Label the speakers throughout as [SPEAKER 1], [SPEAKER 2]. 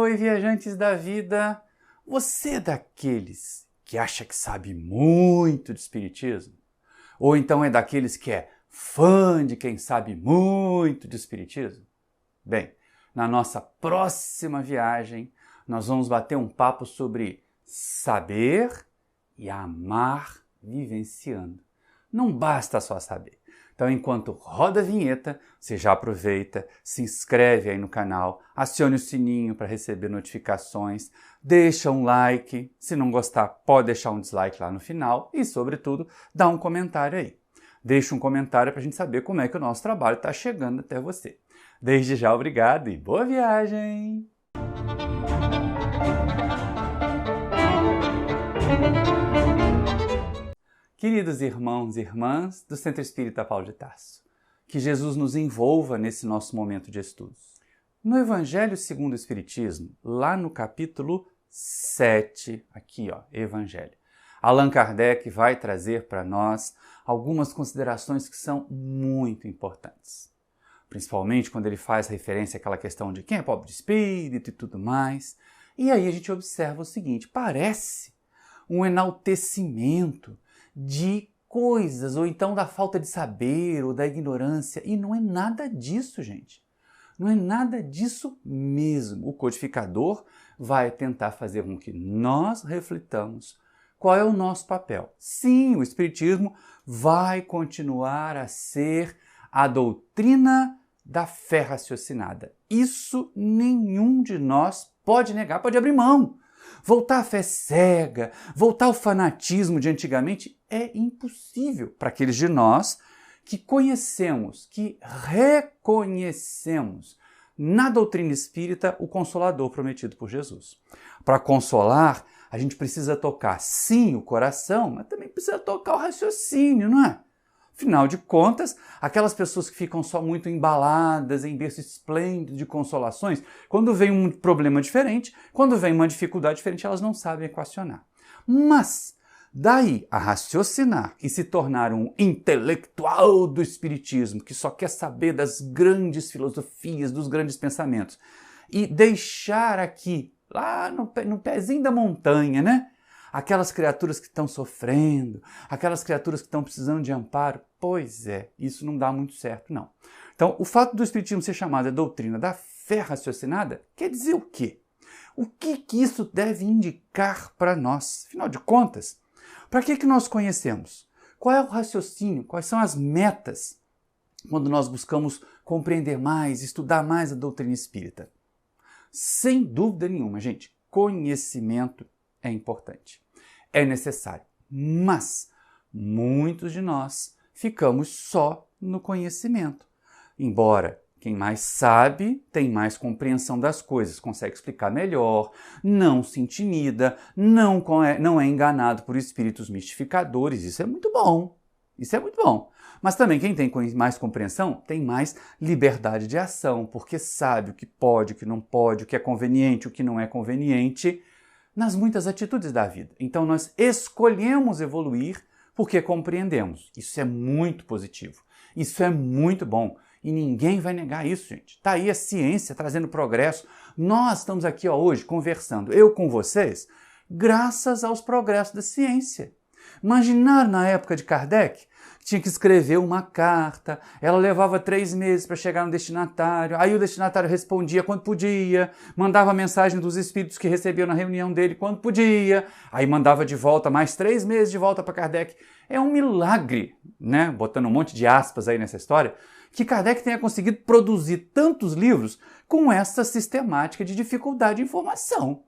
[SPEAKER 1] Oi, viajantes da vida! Você é daqueles que acha que sabe muito de espiritismo? Ou então é daqueles que é fã de quem sabe muito de espiritismo? Bem, na nossa próxima viagem, nós vamos bater um papo sobre saber e amar vivenciando. Não basta só saber. Então, enquanto roda a vinheta, você já aproveita, se inscreve aí no canal, acione o sininho para receber notificações, deixa um like, se não gostar, pode deixar um dislike lá no final e, sobretudo, dá um comentário aí. Deixa um comentário para a gente saber como é que o nosso trabalho está chegando até você. Desde já, obrigado e boa viagem! Queridos irmãos e irmãs do Centro Espírita Paulo de Tarso, que Jesus nos envolva nesse nosso momento de estudos. No Evangelho segundo o Espiritismo, lá no capítulo 7, aqui ó, Evangelho, Allan Kardec vai trazer para nós algumas considerações que são muito importantes. Principalmente quando ele faz referência àquela questão de quem é pobre de espírito e tudo mais. E aí a gente observa o seguinte, parece um enaltecimento de coisas, ou então da falta de saber, ou da ignorância. E não é nada disso, gente. Não é nada disso mesmo. O codificador vai tentar fazer com que nós reflitamos qual é o nosso papel. Sim, o Espiritismo vai continuar a ser a doutrina da fé raciocinada. Isso nenhum de nós pode negar, pode abrir mão. Voltar à fé cega, voltar ao fanatismo de antigamente é impossível para aqueles de nós que conhecemos, que reconhecemos na doutrina espírita o Consolador prometido por Jesus. Para consolar, a gente precisa tocar sim o coração, mas também precisa tocar o raciocínio, não é? Afinal de contas, aquelas pessoas que ficam só muito embaladas em berço esplêndido de consolações, quando vem um problema diferente, quando vem uma dificuldade diferente, elas não sabem equacionar. Mas, daí a raciocinar e se tornar um intelectual do espiritismo, que só quer saber das grandes filosofias, dos grandes pensamentos, e deixar aqui, lá no pezinho da montanha, né? Aquelas criaturas que estão sofrendo, aquelas criaturas que estão precisando de amparo, pois é, isso não dá muito certo, não. Então, o fato do Espiritismo ser chamado de doutrina da fé raciocinada quer dizer o quê? O que isso deve indicar para nós? Afinal de contas, para que nós conhecemos? Qual é o raciocínio? Quais são as metas quando nós buscamos compreender mais, estudar mais a doutrina espírita? Sem dúvida nenhuma, gente, conhecimento é importante, é necessário, mas muitos de nós ficamos só no conhecimento. Embora quem mais sabe tem mais compreensão das coisas, consegue explicar melhor, não se intimida, não é enganado por espíritos mistificadores, isso é muito bom, isso é muito bom. Mas também quem tem mais compreensão tem mais liberdade de ação, porque sabe o que pode, o que não pode, o que é conveniente, o que não é conveniente, nas muitas atitudes da vida. Então nós escolhemos evoluir porque compreendemos. Isso é muito positivo. Isso é muito bom. E ninguém vai negar isso, gente. Está aí a ciência trazendo progresso. Nós estamos aqui hoje conversando, eu com vocês, graças aos progressos da ciência. Imaginaram na época de Kardec? Tinha que escrever uma carta, ela levava 3 meses para chegar no destinatário, aí o destinatário respondia quando podia, mandava a mensagem dos espíritos que recebiam na reunião dele quando podia, aí mandava de volta mais 3 meses de volta para Kardec. É um milagre, né? Botando um monte de aspas aí nessa história, que Kardec tenha conseguido produzir tantos livros com essa sistemática de dificuldade de informação.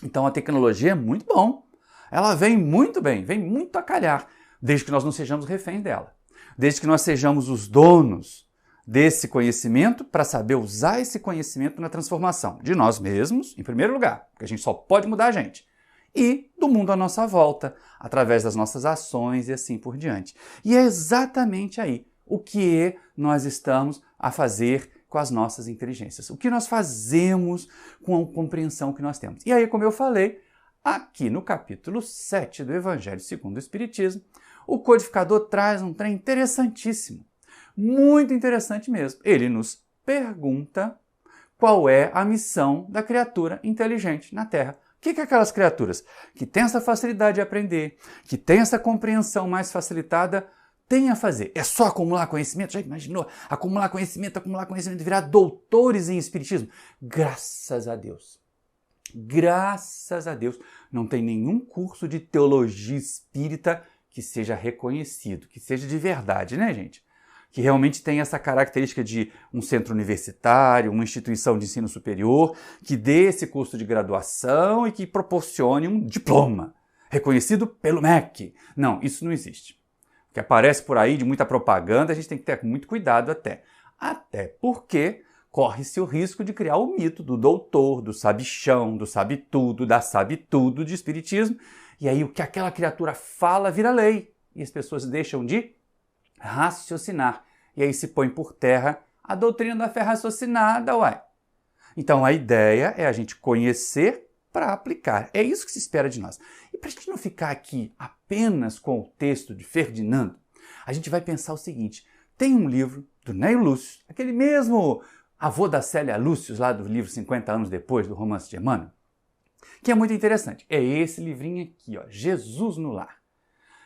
[SPEAKER 1] Então a tecnologia é muito bom. Ela vem muito bem, vem muito a calhar, desde que nós não sejamos reféns dela. Desde que nós sejamos os donos desse conhecimento para saber usar esse conhecimento na transformação de nós mesmos, em primeiro lugar, porque a gente só pode mudar a gente, e do mundo à nossa volta, através das nossas ações e assim por diante. E é exatamente aí o que nós estamos a fazer com as nossas inteligências. O que nós fazemos com a compreensão que nós temos. E aí, como eu falei, aqui no capítulo 7 do Evangelho segundo o Espiritismo, o codificador traz um trem interessantíssimo, muito interessante mesmo. Ele nos pergunta qual é a missão da criatura inteligente na Terra. O que é aquelas criaturas que têm essa facilidade de aprender, que têm essa compreensão mais facilitada, têm a fazer? É só acumular conhecimento? Já imaginou? Acumular conhecimento, virar doutores em espiritismo? Graças a Deus. Graças a Deus, não tem nenhum curso de teologia espírita que seja reconhecido, que seja de verdade, né, gente? Que realmente tem essa característica de um centro universitário, uma instituição de ensino superior, que dê esse curso de graduação e que proporcione um diploma, reconhecido pelo MEC. Não, isso não existe. O que aparece por aí de muita propaganda, a gente tem que ter muito cuidado até. Até porque corre-se o risco de criar o mito do doutor, do sabichão, do sabe-tudo, da sabe-tudo de espiritismo, e aí o que aquela criatura fala vira lei, e as pessoas deixam de raciocinar. E aí se põe por terra a doutrina da fé raciocinada, uai. Então a ideia é a gente conhecer para aplicar. É isso que se espera de nós. E para a gente não ficar aqui apenas com o texto de Ferdinando, a gente vai pensar o seguinte: tem um livro do Neio Lúcio, aquele mesmo avô da Célia Lúcius, lá do livro 50 anos depois, do Romance de Emmanuel, que é muito interessante. É esse livrinho aqui, ó, Jesus no Lar.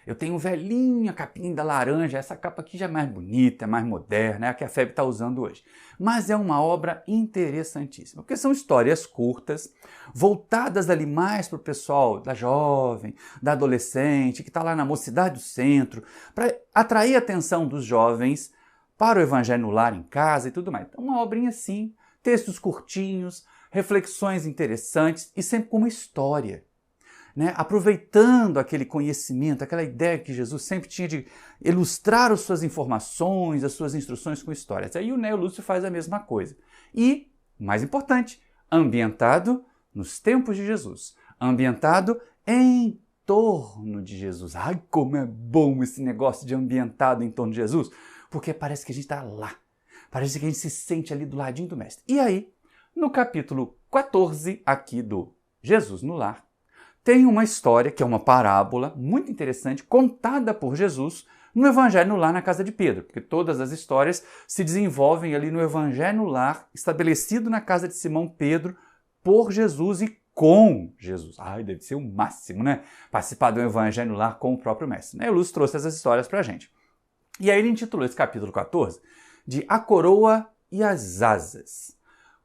[SPEAKER 1] Eu tenho um velhinho, a capinha da laranja, essa capa aqui já é mais bonita, é mais moderna, é a que a FEB está usando hoje. Mas é uma obra interessantíssima, porque são histórias curtas, voltadas ali mais para o pessoal da jovem, da adolescente, que está lá na mocidade do centro, para atrair a atenção dos jovens para o Evangelho no Lar em casa e tudo mais. Então, uma obrinha assim, textos curtinhos, reflexões interessantes e sempre com uma história. Né? Aproveitando aquele conhecimento, aquela ideia que Jesus sempre tinha de ilustrar as suas informações, as suas instruções com histórias. Aí o Neio Lúcio faz a mesma coisa. E, mais importante, ambientado nos tempos de Jesus, ambientado em torno de Jesus. Ai, como é bom esse negócio de ambientado em torno de Jesus, porque parece que a gente está lá, parece que a gente se sente ali do ladinho do Mestre. E aí, no capítulo 14 aqui do Jesus no Lar, tem uma história, que é uma parábola muito interessante, contada por Jesus no Evangelho no Lar na casa de Pedro, porque todas as histórias se desenvolvem ali no Evangelho no Lar, estabelecido na casa de Simão Pedro, por Jesus e com Jesus. Ai, deve ser o máximo, né? Participar do Evangelho no Lar com o próprio Mestre. Né? Lúcio trouxe essas histórias pra gente. E aí ele intitulou esse capítulo 14 de A Coroa e as Asas.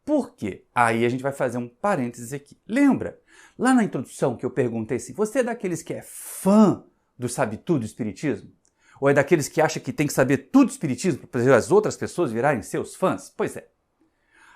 [SPEAKER 1] Por quê? Aí a gente vai fazer um parênteses aqui. Lembra? Lá na introdução que eu perguntei se você é daqueles que é fã do sabe-tudo espiritismo? Ou é daqueles que acha que tem que saber tudo espiritismo para as outras pessoas virarem seus fãs? Pois é.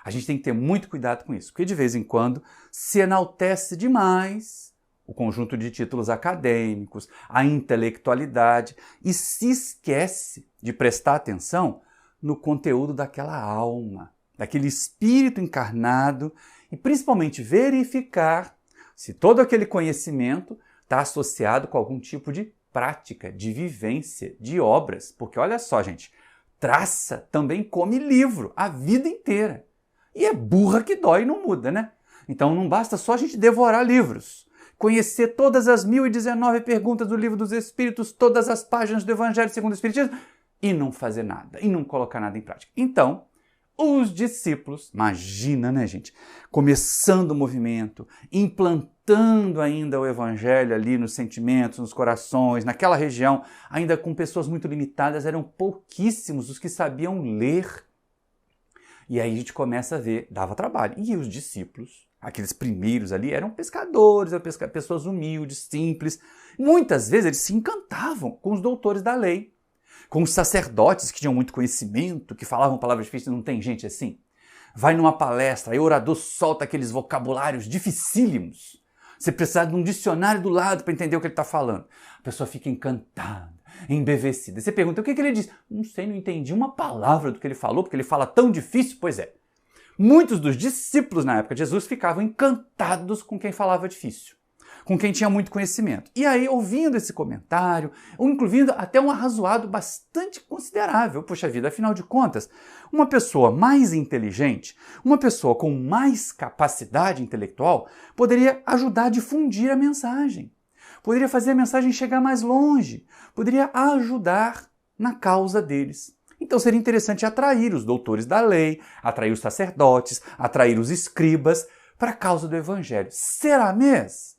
[SPEAKER 1] A gente tem que ter muito cuidado com isso, porque de vez em quando se enaltece demais o conjunto de títulos acadêmicos, a intelectualidade, e se esquece de prestar atenção no conteúdo daquela alma, daquele espírito encarnado, e principalmente verificar se todo aquele conhecimento está associado com algum tipo de prática, de vivência, de obras. Porque olha só, gente, traça também come livro a vida inteira. E é burra que dói e não muda, né? Então não basta só a gente devorar livros, conhecer todas as 1019 perguntas do Livro dos Espíritos, todas as páginas do Evangelho segundo o Espiritismo, e não fazer nada, e não colocar nada em prática. Então, os discípulos, imagina, né, gente? Começando o movimento, implantando ainda o Evangelho ali nos sentimentos, nos corações, naquela região, ainda com pessoas muito limitadas, eram pouquíssimos os que sabiam ler. E aí a gente começa a ver, dava trabalho. E os discípulos, aqueles primeiros ali, eram pescadores, eram pessoas humildes, simples. Muitas vezes eles se encantavam com os doutores da lei, com os sacerdotes que tinham muito conhecimento, que falavam palavras difíceis. Não tem gente assim? Vai numa palestra e o orador solta aqueles vocabulários dificílimos. Você precisa de um dicionário do lado para entender o que ele está falando. A pessoa fica encantada, embevecida. Você pergunta, o que ele diz? Não sei, não entendi uma palavra do que ele falou, porque ele fala tão difícil. Pois é. Muitos dos discípulos na época de Jesus ficavam encantados com quem falava difícil, com quem tinha muito conhecimento. E aí, ouvindo esse comentário, ou incluindo até um arrazoado bastante considerável, poxa vida, afinal de contas, uma pessoa mais inteligente, uma pessoa com mais capacidade intelectual, poderia ajudar a difundir a mensagem, poderia fazer a mensagem chegar mais longe, poderia ajudar na causa deles. Então seria interessante atrair os doutores da lei, atrair os sacerdotes, atrair os escribas para a causa do evangelho. Será mesmo?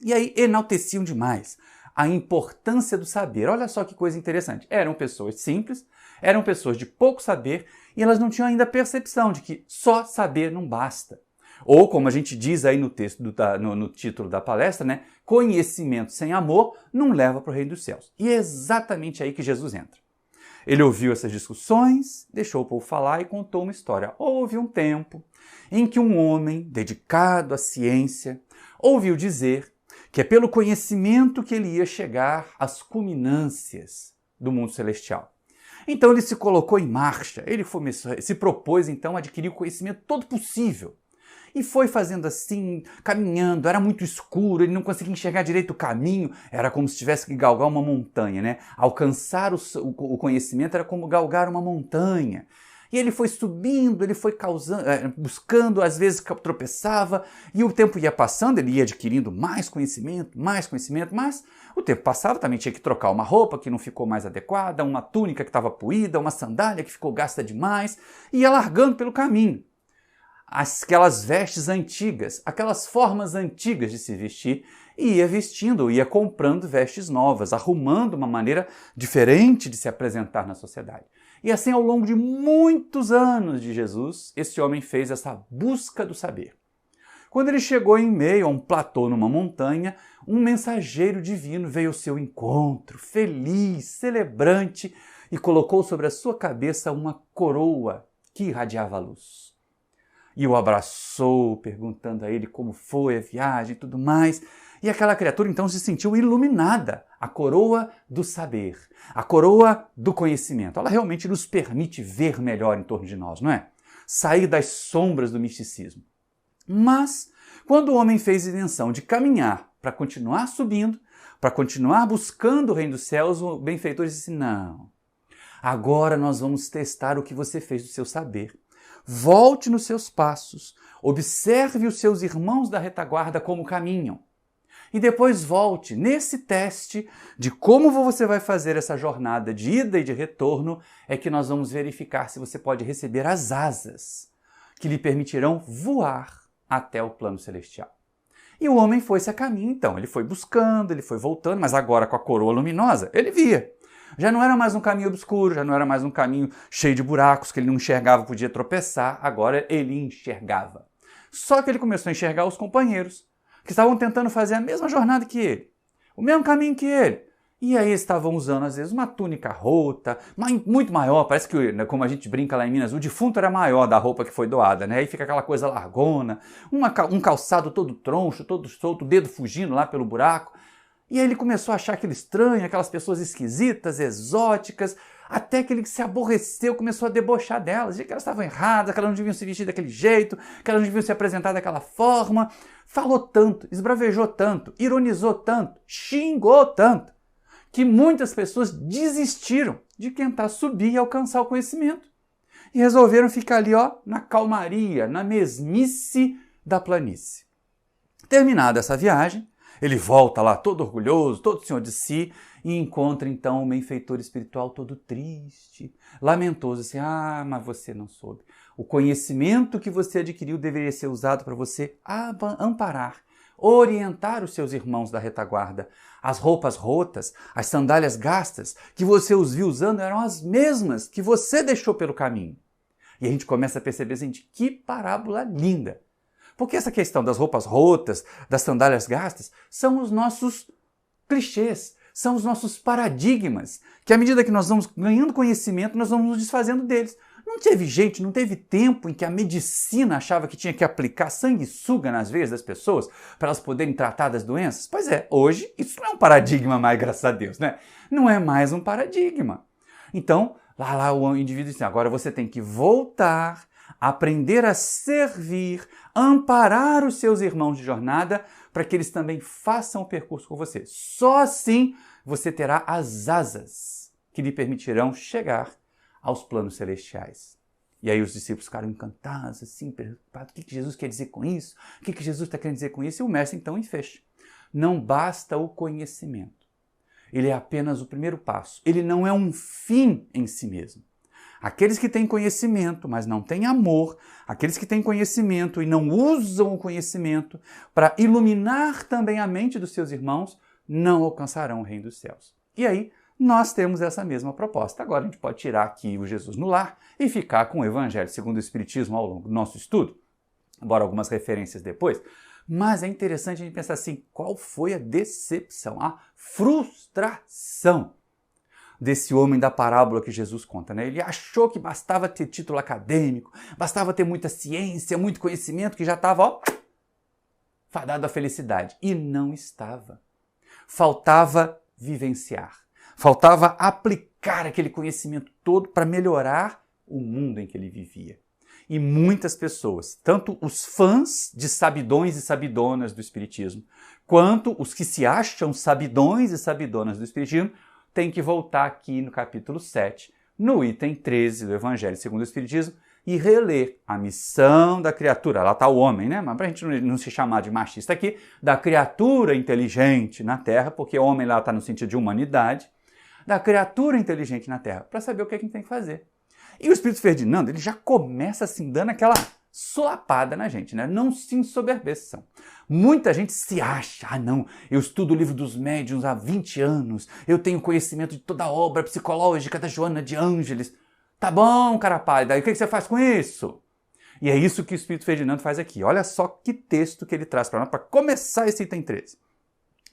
[SPEAKER 1] E aí enalteciam demais a importância do saber. Olha só que coisa interessante. Eram pessoas simples, eram pessoas de pouco saber e elas não tinham ainda a percepção de que só saber não basta. Ou, como a gente diz aí no texto, no título da palestra, né? Conhecimento sem amor não leva para o reino dos céus. E é exatamente aí que Jesus entra. Ele ouviu essas discussões, deixou o povo falar e contou uma história. Houve um tempo em que um homem dedicado à ciência ouviu dizer que é pelo conhecimento que ele ia chegar às culminâncias do mundo celestial. Então ele se colocou em marcha, ele se propôs então a adquirir o conhecimento todo possível. E foi fazendo assim, caminhando, era muito escuro, ele não conseguia enxergar direito o caminho, era como se tivesse que galgar uma montanha, né? Alcançar o conhecimento era como galgar uma montanha. E ele foi subindo, ele foi buscando, às vezes tropeçava, e o tempo ia passando, ele ia adquirindo mais conhecimento, mas o tempo passava, também tinha que trocar uma roupa que não ficou mais adequada, uma túnica que estava poída, uma sandália que ficou gasta demais, e ia largando pelo caminho aquelas vestes antigas, aquelas formas antigas de se vestir, e ia vestindo, ia comprando vestes novas, arrumando uma maneira diferente de se apresentar na sociedade. E assim, ao longo de muitos anos de Jesus, esse homem fez essa busca do saber. Quando ele chegou em meio a um platô numa montanha, um mensageiro divino veio ao seu encontro, feliz, celebrante, e colocou sobre a sua cabeça uma coroa que irradiava a luz. E o abraçou, perguntando a ele como foi a viagem e tudo mais. E aquela criatura então se sentiu iluminada, a coroa do saber, a coroa do conhecimento. Ela realmente nos permite ver melhor em torno de nós, não é? Sair das sombras do misticismo. Mas, quando o homem fez intenção de caminhar para continuar subindo, para continuar buscando o reino dos céus, o benfeitor disse: não, agora nós vamos testar o que você fez do seu saber. Volte nos seus passos, observe os seus irmãos da retaguarda como caminham. E depois volte nesse teste de como você vai fazer essa jornada de ida e de retorno, é que nós vamos verificar se você pode receber as asas que lhe permitirão voar até o plano celestial. E o homem foi-se a caminho então, ele foi buscando, ele foi voltando, mas agora com a coroa luminosa, ele via. Já não era mais um caminho obscuro, já não era mais um caminho cheio de buracos, que ele não enxergava, podia tropeçar, agora ele enxergava. Só que ele começou a enxergar os companheiros, que estavam tentando fazer a mesma jornada que ele, o mesmo caminho que ele. E aí estavam usando, às vezes, uma túnica rota, muito maior, parece que, como a gente brinca lá em Minas, o defunto era maior da roupa que foi doada, né? Aí fica aquela coisa largona, um calçado todo troncho, todo solto, o dedo fugindo lá pelo buraco. E aí ele começou a achar aquilo estranho, aquelas pessoas esquisitas, exóticas, até que ele se aborreceu, começou a debochar delas, de que elas estavam erradas, que elas não deviam se vestir daquele jeito, que elas não deviam se apresentar daquela forma. Falou tanto, esbravejou tanto, ironizou tanto, xingou tanto, que muitas pessoas desistiram de tentar subir e alcançar o conhecimento. E resolveram ficar ali, na calmaria, na mesmice da planície. Terminada essa viagem, ele volta lá todo orgulhoso, todo senhor de si, e encontra então um benfeitor espiritual todo triste, lamentoso, assim: ah, mas você não soube. O conhecimento que você adquiriu deveria ser usado para você amparar, orientar os seus irmãos da retaguarda. As roupas rotas, as sandálias gastas, que você os viu usando, eram as mesmas que você deixou pelo caminho. E a gente começa a perceber, gente, que parábola linda! Porque essa questão das roupas rotas, das sandálias gastas, são os nossos clichês, são os nossos paradigmas, que à medida que nós vamos ganhando conhecimento, nós vamos nos desfazendo deles. Não teve tempo em que a medicina achava que tinha que aplicar sanguessuga nas veias das pessoas para elas poderem tratar das doenças? Pois é, hoje isso não é um paradigma mais, graças a Deus, né? Não é mais um paradigma. Então, lá o indivíduo diz: agora você tem que voltar, aprender a servir, amparar os seus irmãos de jornada para que eles também façam o percurso com você. Só assim você terá as asas que lhe permitirão chegar aos planos celestiais. E aí os discípulos ficaram encantados, assim, preocupados: o que Jesus quer dizer com isso? O que Jesus está querendo dizer com isso? E o mestre então fecha: não basta o conhecimento. Ele é apenas o primeiro passo. Ele não é um fim em si mesmo. Aqueles que têm conhecimento, mas não têm amor, aqueles que têm conhecimento e não usam o conhecimento para iluminar também a mente dos seus irmãos, não alcançarão o reino dos céus. E aí, nós temos essa mesma proposta. Agora a gente pode tirar aqui o Jesus no lar e ficar com o Evangelho segundo o Espiritismo ao longo do nosso estudo, embora algumas referências depois. Mas é interessante a gente pensar assim, qual foi a decepção, a frustração desse homem da parábola que Jesus conta, né? Ele achou que bastava ter título acadêmico, bastava ter muita ciência, muito conhecimento, que já estava, fadado à felicidade. E não estava. Faltava vivenciar. Faltava aplicar aquele conhecimento todo para melhorar o mundo em que ele vivia. E muitas pessoas, tanto os fãs de sabidões e sabidonas do Espiritismo, quanto os que se acham sabidões e sabidonas do Espiritismo, têm que voltar aqui no capítulo 7, no item 13 do Evangelho segundo o Espiritismo, e reler a missão da criatura. Lá está o homem, né? Mas para a gente não se chamar de machista aqui, da criatura inteligente na Terra, porque o homem lá está no sentido de humanidade, da criatura inteligente na Terra, para saber o que a gente tem que fazer. E o Espírito Ferdinando, ele já começa assim, dando aquela solapada na gente, né? Não se ensoberbeçam. Muita gente se acha, não, eu estudo o livro dos médiuns há 20 anos, eu tenho conhecimento de toda a obra psicológica da Joana de Ângeles. Tá bom, cara pálida, e o que você faz com isso? E é isso que o Espírito Ferdinando faz aqui. Olha só que texto que ele traz para nós, para começar esse item 13.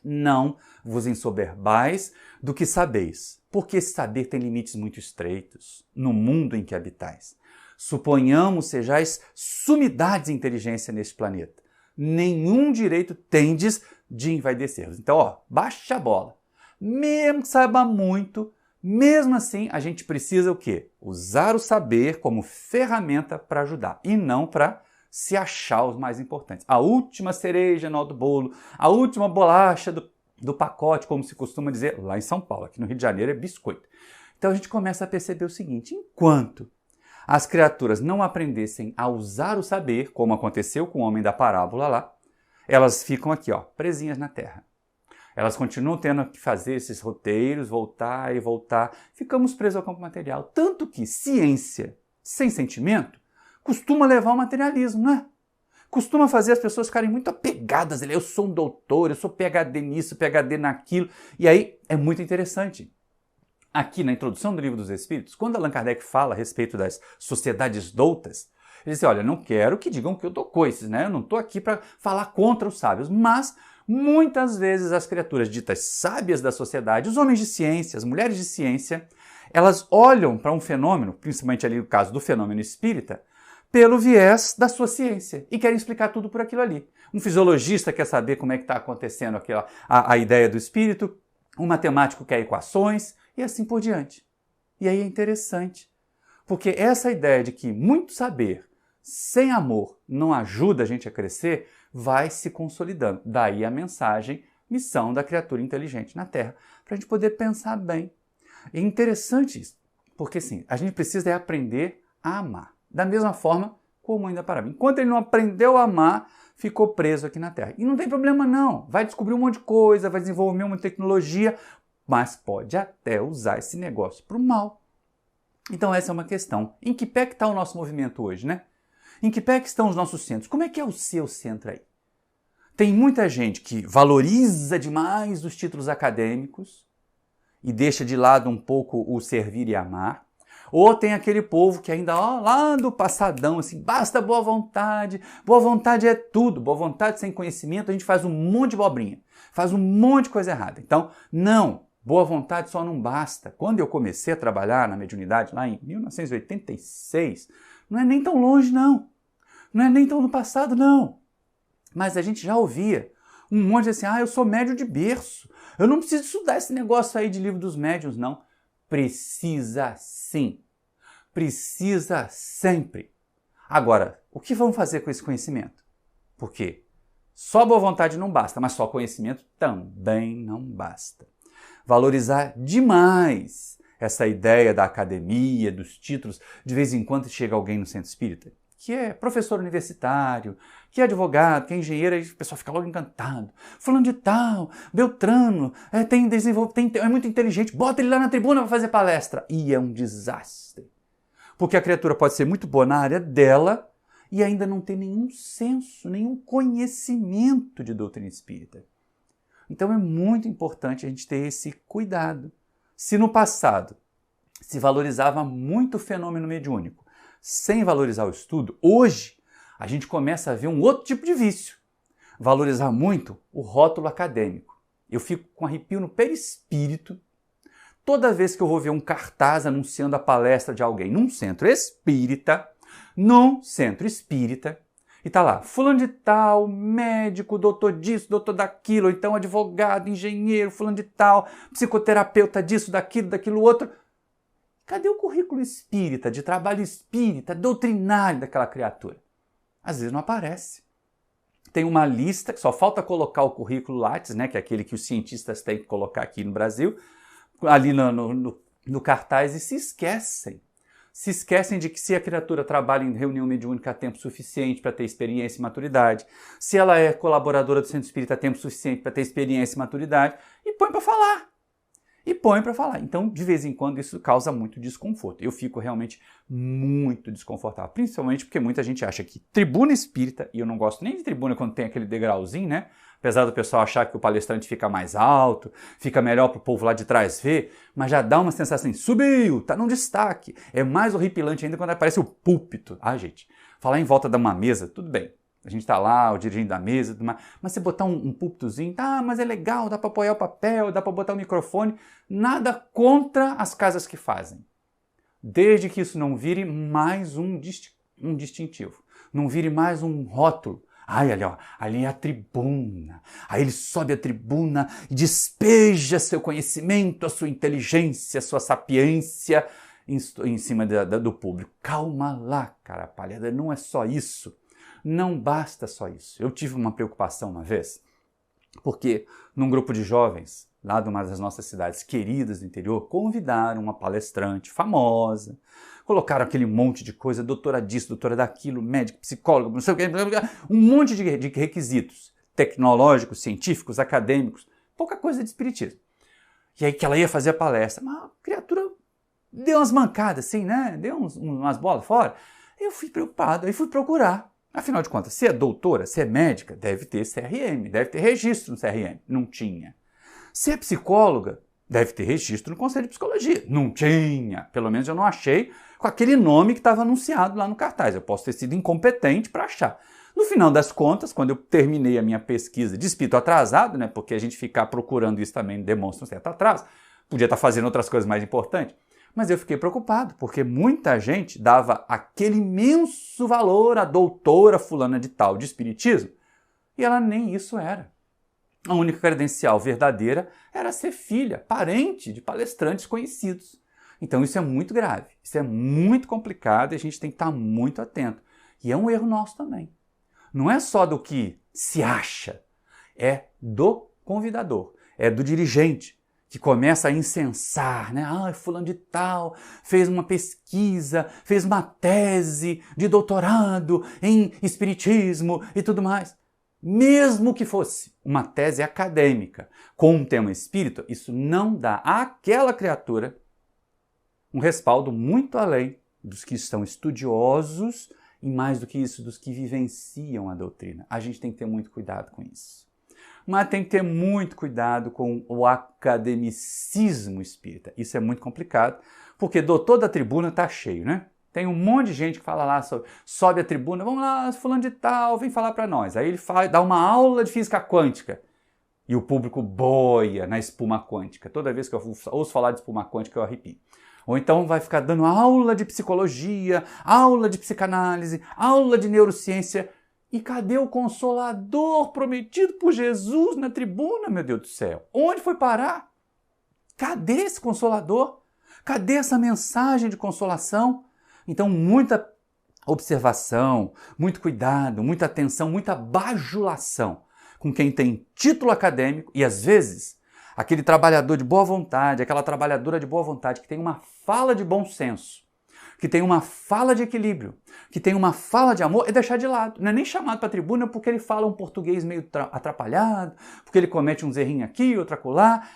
[SPEAKER 1] Não vos ensoberbais do que sabeis, porque esse saber tem limites muito estreitos no mundo em que habitais. Suponhamos sejais sumidades de inteligência neste planeta. Nenhum direito tendes de envaidecer-vos. Então, baixa a bola. Mesmo que saiba muito, mesmo assim, a gente precisa o quê? Usar o saber como ferramenta para ajudar e não para se achar os mais importantes. A última cereja no do bolo, a última bolacha do pacote, como se costuma dizer lá em São Paulo. Aqui no Rio de Janeiro é biscoito. Então a gente começa a perceber o seguinte, enquanto as criaturas não aprendessem a usar o saber, como aconteceu com o homem da parábola lá, elas ficam aqui, presinhas na terra. Elas continuam tendo que fazer esses roteiros, voltar e voltar. Ficamos presos ao campo material. Tanto que ciência sem sentimento costuma levar ao materialismo, não é? Costuma fazer as pessoas ficarem muito apegadas. Eu sou um doutor, eu sou PhD nisso, PhD naquilo. E aí é muito interessante. Aqui na introdução do Livro dos Espíritos, quando Allan Kardec fala a respeito das sociedades doutas, ele diz, olha, não quero que digam que eu dou coices, né? Eu não estou aqui para falar contra os sábios, mas muitas vezes as criaturas ditas sábias da sociedade, os homens de ciência, as mulheres de ciência, elas olham para um fenômeno, principalmente ali no caso do fenômeno espírita, pelo viés da sua ciência e querem explicar tudo por aquilo ali. Um fisiologista quer saber como é que está acontecendo a ideia do espírito, um matemático quer equações e assim por diante. E aí é interessante, porque essa ideia de que muito saber sem amor não ajuda a gente a crescer vai se consolidando. Daí a mensagem, missão da criatura inteligente na Terra, para a gente poder pensar bem. É interessante isso, porque sim, a gente precisa aprender a amar. Da mesma forma como ainda para mim. Enquanto ele não aprendeu a amar, ficou preso aqui na Terra. E não tem problema não, vai descobrir um monte de coisa, vai desenvolver uma tecnologia, mas pode até usar esse negócio para o mal. Então essa é uma questão. Em que pé que está o nosso movimento hoje, né? Em que pé que estão os nossos centros? Como é que é o seu centro aí? Tem muita gente que valoriza demais os títulos acadêmicos e deixa de lado um pouco o servir e amar. Ou tem aquele povo que ainda, lá do passadão, assim, basta boa vontade é tudo. Boa vontade sem conhecimento, a gente faz um monte de bobrinha, faz um monte de coisa errada. Então, não, boa vontade só não basta. Quando eu comecei a trabalhar na mediunidade, lá em 1986, não é nem tão longe, não. Não é nem tão no passado, não. Mas a gente já ouvia um monte de assim, eu sou médium de berço, eu não preciso estudar esse negócio aí de livro dos médiuns, não. Precisa sim. Precisa sempre. Agora, o que vamos fazer com esse conhecimento? Porque só boa vontade não basta, mas só conhecimento também não basta. Valorizar demais essa ideia da academia, dos títulos. De vez em quando chega alguém no centro espírita que é professor universitário, que é advogado, que é engenheiro, aí o pessoal fica logo encantado. Fulano de tal, Beltrano, é muito inteligente, bota ele lá na tribuna para fazer palestra. E é um desastre. Porque a criatura pode ser muito boa na área dela e ainda não ter nenhum senso, nenhum conhecimento de doutrina espírita. Então é muito importante a gente ter esse cuidado. Se no passado se valorizava muito o fenômeno mediúnico, sem valorizar o estudo, hoje a gente começa a ver um outro tipo de vício. Valorizar muito o rótulo acadêmico. Eu fico com arrepio no perispírito toda vez que eu vou ver um cartaz anunciando a palestra de alguém num centro espírita, e tá lá, fulano de tal, médico, doutor disso, doutor daquilo, ou então advogado, engenheiro, fulano de tal, psicoterapeuta disso, daquilo outro. Cadê o currículo espírita, de trabalho espírita, doutrinário daquela criatura? Às vezes não aparece. Tem uma lista, que só falta colocar o currículo Lattes, né, que é aquele que os cientistas têm que colocar aqui no Brasil, ali no cartaz, e se esquecem. Se esquecem de que se a criatura trabalha em reunião mediúnica há tempo suficiente para ter experiência e maturidade, se ela é colaboradora do centro espírita há tempo suficiente para ter experiência e maturidade, e põe para falar. Então, de vez em quando, isso causa muito desconforto. Eu fico realmente muito desconfortável, principalmente porque muita gente acha que tribuna espírita, e eu não gosto nem de tribuna quando tem aquele degrauzinho, né? Apesar do pessoal achar que o palestrante fica mais alto, fica melhor para o povo lá de trás ver, mas já dá uma sensação assim, subiu, tá num destaque. É mais horripilante ainda quando aparece o púlpito. Ah, gente, falar em volta de uma mesa, tudo bem. A gente tá lá, o dirigente da mesa, mas você botar um púlpitozinho, tá, mas é legal, dá para apoiar o papel, dá para botar o microfone. Nada contra as casas que fazem. Desde que isso não vire mais um distintivo. Não vire mais um rótulo. Ai, ali é a tribuna. Aí ele sobe a tribuna e despeja seu conhecimento, a sua inteligência, a sua sapiência em cima do público. Calma lá, cara palhada, não é só isso. Não basta só isso. Eu tive uma preocupação uma vez, porque num grupo de jovens, lá de uma das nossas cidades queridas do interior, convidaram uma palestrante famosa, colocaram aquele monte de coisa, doutora disso, doutora daquilo, médico, psicólogo, não sei o que, um monte de requisitos tecnológicos, científicos, acadêmicos, pouca coisa de espiritismo. E aí que ela ia fazer a palestra, mas a criatura deu umas mancadas assim, né? Deu umas bolas fora. Eu fui preocupado, aí fui procurar. Afinal de contas, se é doutora, se é médica, deve ter CRM, deve ter registro no CRM. Não tinha. Se é psicóloga, deve ter registro no Conselho de Psicologia. Não tinha. Pelo menos eu não achei com aquele nome que estava anunciado lá no cartaz. Eu posso ter sido incompetente para achar. No final das contas, quando eu terminei a minha pesquisa de espírito atrasado, né, porque a gente ficar procurando isso também demonstra um certo atraso, podia estar fazendo outras coisas mais importantes, mas eu fiquei preocupado, porque muita gente dava aquele imenso valor à doutora fulana de tal de espiritismo, e ela nem isso era. A única credencial verdadeira era ser filha, parente de palestrantes conhecidos. Então isso é muito grave, isso é muito complicado e a gente tem que estar muito atento. E é um erro nosso também. Não é só do que se acha, é do convidador, é do dirigente, que começa a incensar, né? Ah, fulano de tal fez uma pesquisa, fez uma tese de doutorado em espiritismo e tudo mais. Mesmo que fosse uma tese acadêmica com um tema espírita, isso não dá àquela criatura um respaldo muito além dos que estão estudiosos e mais do que isso, dos que vivenciam a doutrina. A gente tem que ter muito cuidado com isso. Mas tem que ter muito cuidado com o academicismo espírita. Isso é muito complicado, porque doutor da tribuna tá cheio, né? Tem um monte de gente que fala lá, sobe a tribuna, vamos lá, fulano de tal, vem falar para nós. Aí ele dá uma aula de física quântica e o público boia na espuma quântica. Toda vez que eu ouço falar de espuma quântica, eu arrepio. Ou então vai ficar dando aula de psicologia, aula de psicanálise, aula de neurociência. E cadê o Consolador prometido por Jesus na tribuna, meu Deus do céu? Onde foi parar? Cadê esse Consolador? Cadê essa mensagem de consolação? Então, muita observação, muito cuidado, muita atenção, muita bajulação com quem tem título acadêmico e, às vezes, aquele trabalhador de boa vontade, aquela trabalhadora de boa vontade que tem uma fala de bom senso, que tem uma fala de equilíbrio, que tem uma fala de amor, é deixar de lado. Não é nem chamado para a tribuna porque ele fala um português meio atrapalhado, porque ele comete uns errinhos aqui, outro acolá.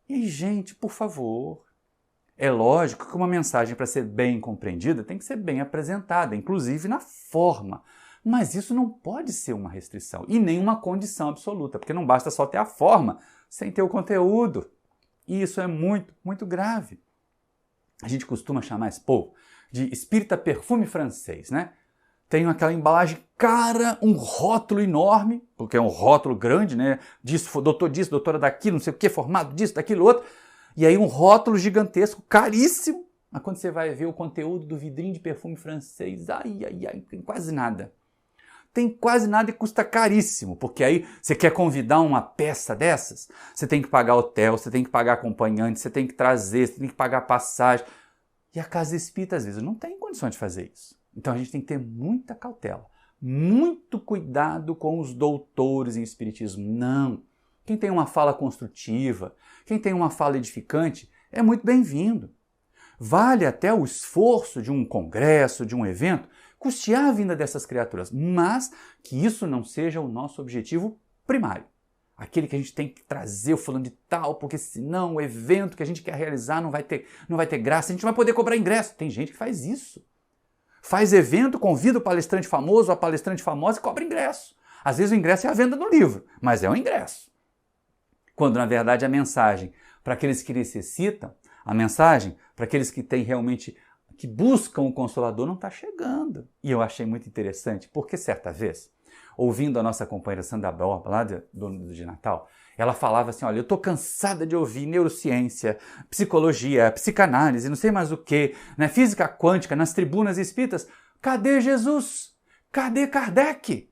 [SPEAKER 1] E, gente, por favor, é lógico que uma mensagem, para ser bem compreendida, tem que ser bem apresentada, inclusive na forma. Mas isso não pode ser uma restrição e nem uma condição absoluta, porque não basta só ter a forma sem ter o conteúdo. E isso é muito, muito grave. A gente costuma chamar esse povo de espírita perfume francês, né? Tem aquela embalagem cara, um rótulo enorme, porque é um rótulo grande, né? Disso, doutor disso, doutora daquilo, não sei o que, formado disso, daquilo outro. E aí um rótulo gigantesco, caríssimo. Mas quando você vai ver o conteúdo do vidrinho de perfume francês, tem quase nada. Tem quase nada e custa caríssimo, porque aí você quer convidar uma peça dessas, você tem que pagar hotel, você tem que pagar acompanhante, você tem que trazer, você tem que pagar passagem. E a casa espírita, às vezes, não tem condições de fazer isso. Então a gente tem que ter muita cautela, muito cuidado com os doutores em espiritismo. Não. Quem tem uma fala construtiva, quem tem uma fala edificante, é muito bem-vindo. Vale até o esforço de um congresso, de um evento, custear a vinda dessas criaturas, mas que isso não seja o nosso objetivo primário. Aquele que a gente tem que trazer o fulano de tal, porque senão o evento que a gente quer realizar não vai ter graça, a gente não vai poder cobrar ingresso. Tem gente que faz isso. Faz evento, convida o palestrante famoso, a palestrante famosa e cobra ingresso. Às vezes o ingresso é a venda do livro, mas é um ingresso. Quando, na verdade, a mensagem para aqueles que necessitam, a mensagem para aqueles que têm realmente, que buscam o Consolador, não está chegando. E eu achei muito interessante, porque certa vez, ouvindo a nossa companheira Sandra Borba, lá de Natal, ela falava assim, olha, eu estou cansada de ouvir neurociência, psicologia, psicanálise, não sei mais o que, né, física quântica, nas tribunas espíritas. Cadê Jesus? Cadê Kardec?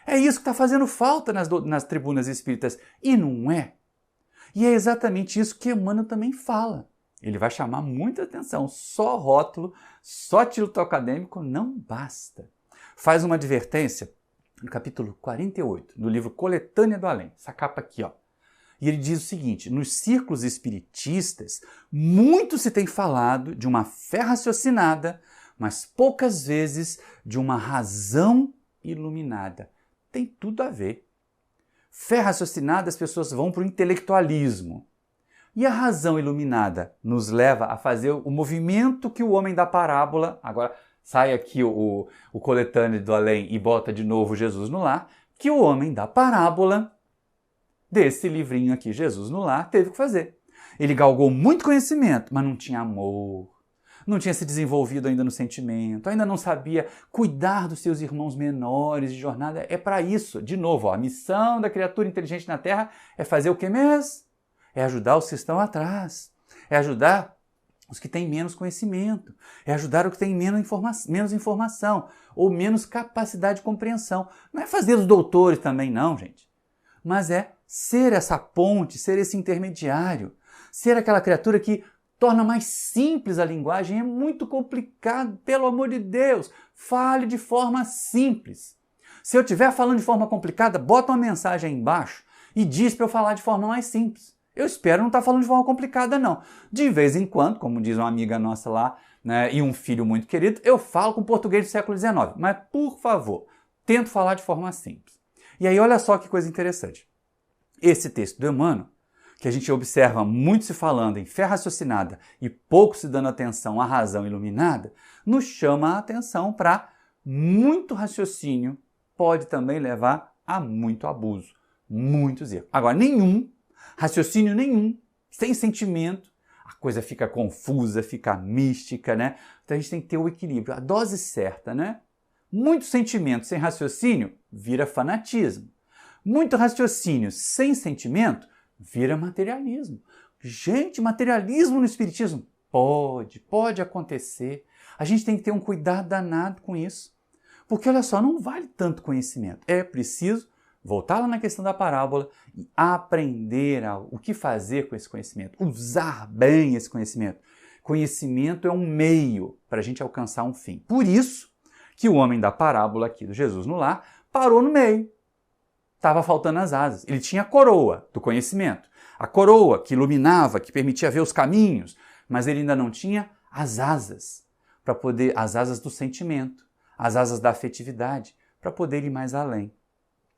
[SPEAKER 1] É isso que está fazendo falta nas tribunas espíritas. E não é. E é exatamente isso que Emmanuel também fala. Ele vai chamar muita atenção. Só rótulo, só título acadêmico não basta. Faz uma advertência no capítulo 48 do livro Coletânea do Além. Essa capa aqui, ó. E ele diz o seguinte, nos círculos espiritistas, muito se tem falado de uma fé raciocinada, mas poucas vezes de uma razão iluminada. Tem tudo a ver. Fé raciocinada, as pessoas vão para o intelectualismo. E a razão iluminada nos leva a fazer o movimento que o homem da parábola, agora sai aqui o Coletâneo do Além e bota de novo Jesus no Lar, que o homem da parábola, desse livrinho aqui, Jesus no Lar, teve que fazer. Ele galgou muito conhecimento, mas não tinha amor, não tinha se desenvolvido ainda no sentimento, ainda não sabia cuidar dos seus irmãos menores de jornada. É para isso, de novo, ó, a missão da criatura inteligente na Terra é fazer o que mesmo? É ajudar os que estão atrás, é ajudar os que têm menos conhecimento, é ajudar os que têm menos informação ou menos capacidade de compreensão. Não é fazer os doutores também não, gente, mas é ser essa ponte, ser esse intermediário, ser aquela criatura que torna mais simples a linguagem. É muito complicado, pelo amor de Deus, fale de forma simples. Se eu estiver falando de forma complicada, bota uma mensagem aí embaixo e diz para eu falar de forma mais simples. Eu espero não estar falando de forma complicada, não. De vez em quando, como diz uma amiga nossa lá, né, e um filho muito querido, eu falo com português do século XIX. Mas, por favor, tento falar de forma simples. E aí, olha só que coisa interessante. Esse texto do Emmanuel, que a gente observa muito se falando em fé raciocinada e pouco se dando atenção à razão iluminada, nos chama a atenção para muito raciocínio pode também levar a muito abuso, muitos erros. Agora, raciocínio nenhum, sem sentimento, a coisa fica confusa, fica mística, né? Então a gente tem que ter o equilíbrio, a dose certa, né? Muito sentimento sem raciocínio vira fanatismo. Muito raciocínio sem sentimento vira materialismo. Gente, materialismo no espiritismo pode acontecer. A gente tem que ter um cuidado danado com isso. Porque, olha só, não vale tanto conhecimento. É preciso voltar lá na questão da parábola e aprender o que fazer com esse conhecimento, usar bem esse conhecimento. Conhecimento é um meio para a gente alcançar um fim. Por isso que o homem da parábola aqui do Jesus no Lar parou no meio. Estava faltando as asas. Ele tinha a coroa do conhecimento, a coroa que iluminava, que permitia ver os caminhos, mas ele ainda não tinha as asas para poder, as asas do sentimento, as asas da afetividade, para poder ir mais além.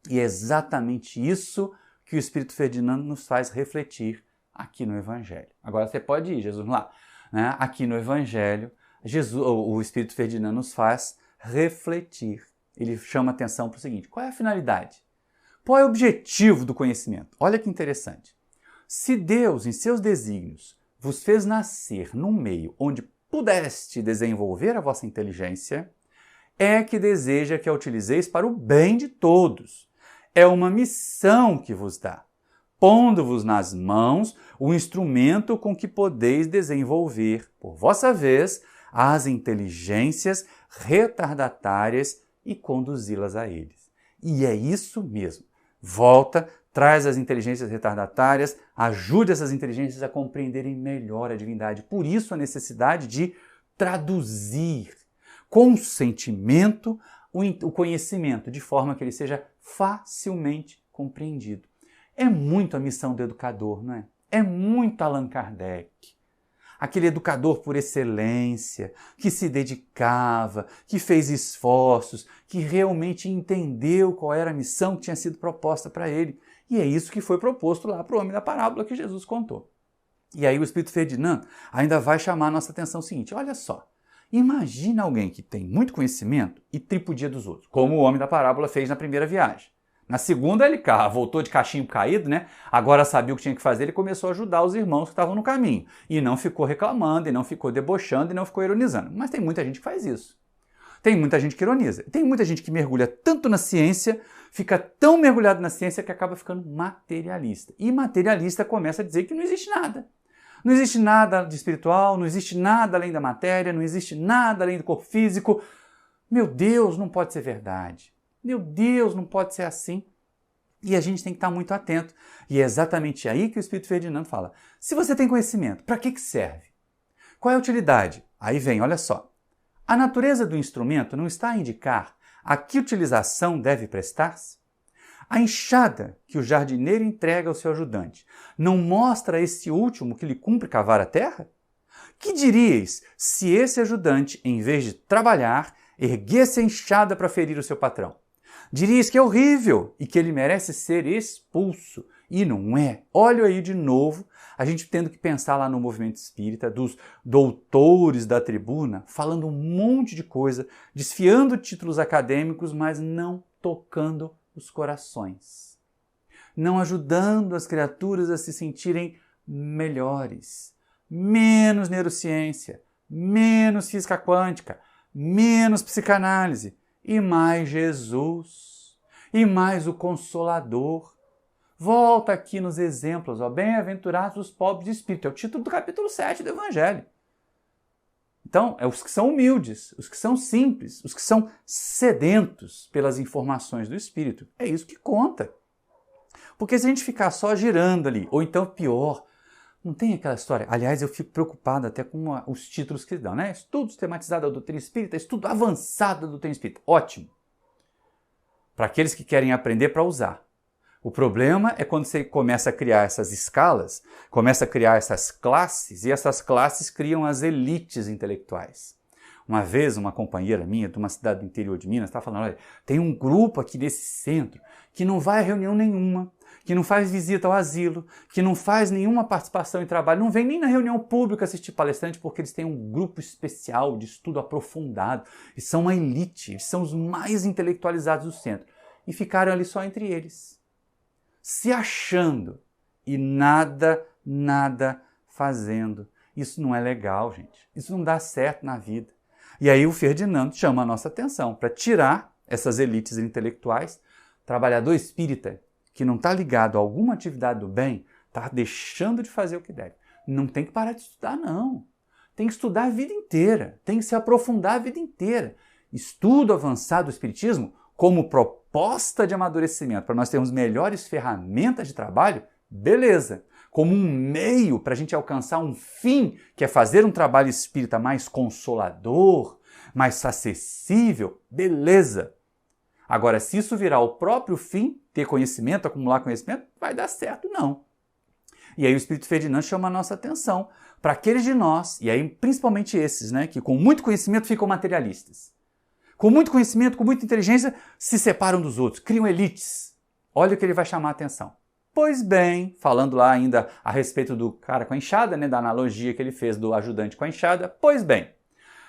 [SPEAKER 1] E é exatamente isso que o Espírito Ferdinando nos faz refletir aqui no Evangelho. Agora você pode ir, Jesus, lá. Né? Aqui no Evangelho, o Espírito Ferdinando nos faz refletir. Ele chama atenção para o seguinte: qual é a finalidade? Qual é o objetivo do conhecimento? Olha que interessante. Se Deus, em seus desígnios, vos fez nascer num meio onde pudeste desenvolver a vossa inteligência, é que deseja que a utilizeis para o bem de todos. É uma missão que vos dá, pondo-vos nas mãos o instrumento com que podeis desenvolver, por vossa vez, as inteligências retardatárias e conduzi-las a eles. E é isso mesmo. Volta, traz as inteligências retardatárias, ajude essas inteligências a compreenderem melhor a divindade. Por isso a necessidade de traduzir com sentimento o conhecimento, de forma que ele seja facilmente compreendido. É muito a missão do educador, não é? É muito Allan Kardec. Aquele educador por excelência, que se dedicava, que fez esforços, que realmente entendeu qual era a missão que tinha sido proposta para ele. E é isso que foi proposto lá para o homem da parábola que Jesus contou. E aí o Espírito Ferdinando ainda vai chamar a nossa atenção o seguinte: olha só, imagina alguém que tem muito conhecimento e tripudia dos outros, como o homem da parábola fez na primeira viagem. Na segunda ele voltou de cachimbo caído, né? Agora sabia o que tinha que fazer, ele começou a ajudar os irmãos que estavam no caminho. E não ficou reclamando, e não ficou debochando, e não ficou ironizando. Mas tem muita gente que faz isso. Tem muita gente que ironiza. Tem muita gente que mergulha tanto na ciência, fica tão mergulhado na ciência que acaba ficando materialista. E materialista começa a dizer que não existe nada. Não existe nada de espiritual, não existe nada além da matéria, não existe nada além do corpo físico. Meu Deus, não pode ser verdade. Meu Deus, não pode ser assim. E a gente tem que estar muito atento. E é exatamente aí que o Espírito Ferdinando fala: se você tem conhecimento, para que serve? Qual é a utilidade? Aí vem, olha só. A natureza do instrumento não está a indicar a que utilização deve prestar-se? A enxada que o jardineiro entrega ao seu ajudante não mostra a esse último que lhe cumpre cavar a terra? Que diríeis se esse ajudante, em vez de trabalhar, erguesse a enxada para ferir o seu patrão? Dirias que é horrível e que ele merece ser expulso. E não é. Olha aí de novo, a gente tendo que pensar lá no movimento espírita, dos doutores da tribuna, falando um monte de coisa, desfiando títulos acadêmicos, mas não tocando os corações. Não ajudando as criaturas a se sentirem melhores. Menos neurociência, menos física quântica, menos psicanálise. E mais Jesus, e mais o Consolador. Volta aqui nos exemplos, ó, bem-aventurados os pobres de espírito. É o título do capítulo 7 do Evangelho. Então, é os que são humildes, os que são simples, os que são sedentos pelas informações do Espírito. É isso que conta. Porque se a gente ficar só girando ali, ou então pior, não tem aquela história. Aliás, eu fico preocupado até com os títulos que dão, né? Estudo sistematizado da doutrina espírita, estudo avançado da doutrina espírita. Ótimo. Para aqueles que querem aprender para usar. O problema é quando você começa a criar essas escalas, começa a criar essas classes, e essas classes criam as elites intelectuais. Uma vez, uma companheira minha, de uma cidade do interior de Minas, estava falando: olha, tem um grupo aqui desse centro que não vai a reunião nenhuma, que não faz visita ao asilo, que não faz nenhuma participação em trabalho, não vem nem na reunião pública assistir palestrante, porque eles têm um grupo especial de estudo aprofundado, e são uma elite, eles são os mais intelectualizados do centro. E ficaram ali só entre eles, se achando e nada fazendo. Isso não é legal, gente. Isso não dá certo na vida. E aí o Ferdinando chama a nossa atenção para tirar essas elites intelectuais. Trabalhador espírita que não está ligado a alguma atividade do bem, está deixando de fazer o que deve. Não tem que parar de estudar, não. Tem que estudar a vida inteira, tem que se aprofundar a vida inteira. Estudo avançado do Espiritismo como proposta de amadurecimento, para nós termos melhores ferramentas de trabalho, beleza. Como um meio para a gente alcançar um fim, que é fazer um trabalho espírita mais consolador, mais acessível, beleza. Agora, se isso virar o próprio fim, ter conhecimento, acumular conhecimento, vai dar certo, não. E aí o Espírito Ferdinand chama a nossa atenção para aqueles de nós, e aí principalmente esses, né, que com muito conhecimento ficam materialistas. Com muito conhecimento, com muita inteligência, se separam dos outros, criam elites. Olha o que ele vai chamar a atenção. Pois bem, falando lá ainda a respeito do cara com a enxada, né, da analogia que ele fez do ajudante com a enxada, pois bem,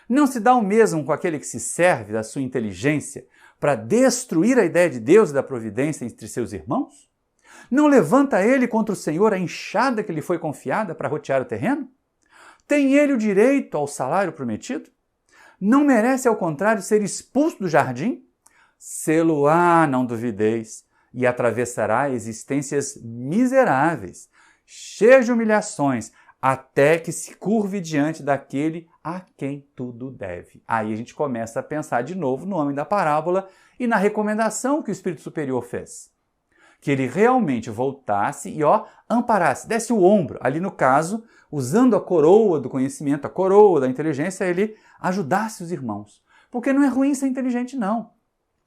[SPEAKER 1] não se dá o mesmo com aquele que se serve da sua inteligência para destruir a ideia de Deus e da providência entre seus irmãos? Não levanta ele contra o Senhor a enxada que lhe foi confiada para rotear o terreno? Tem ele o direito ao salário prometido? Não merece, ao contrário, ser expulso do jardim? Sê-lo-á, não duvideis, e atravessará existências miseráveis, cheias de humilhações, até que se curve diante daquele a quem tudo deve. Aí a gente começa a pensar de novo no homem da parábola e na recomendação que o Espírito Superior fez. Que ele realmente voltasse e, amparasse, desse o ombro. Ali no caso, usando a coroa do conhecimento, a coroa da inteligência, ele ajudasse os irmãos. Porque não é ruim ser inteligente, não.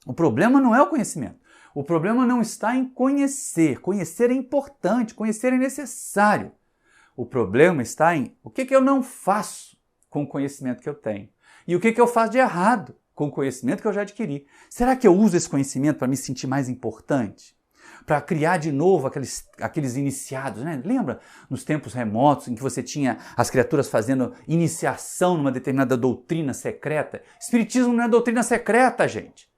[SPEAKER 1] O problema não é o conhecimento. O problema não está em conhecer. Conhecer é importante, conhecer é necessário. O problema está em o que eu não faço com o conhecimento que eu tenho. E o que eu faço de errado com o conhecimento que eu já adquiri. Será que eu uso esse conhecimento para me sentir mais importante? Para criar de novo aqueles iniciados, né? Lembra nos tempos remotos em que você tinha as criaturas fazendo iniciação numa determinada doutrina secreta? Espiritismo não é doutrina secreta, gente.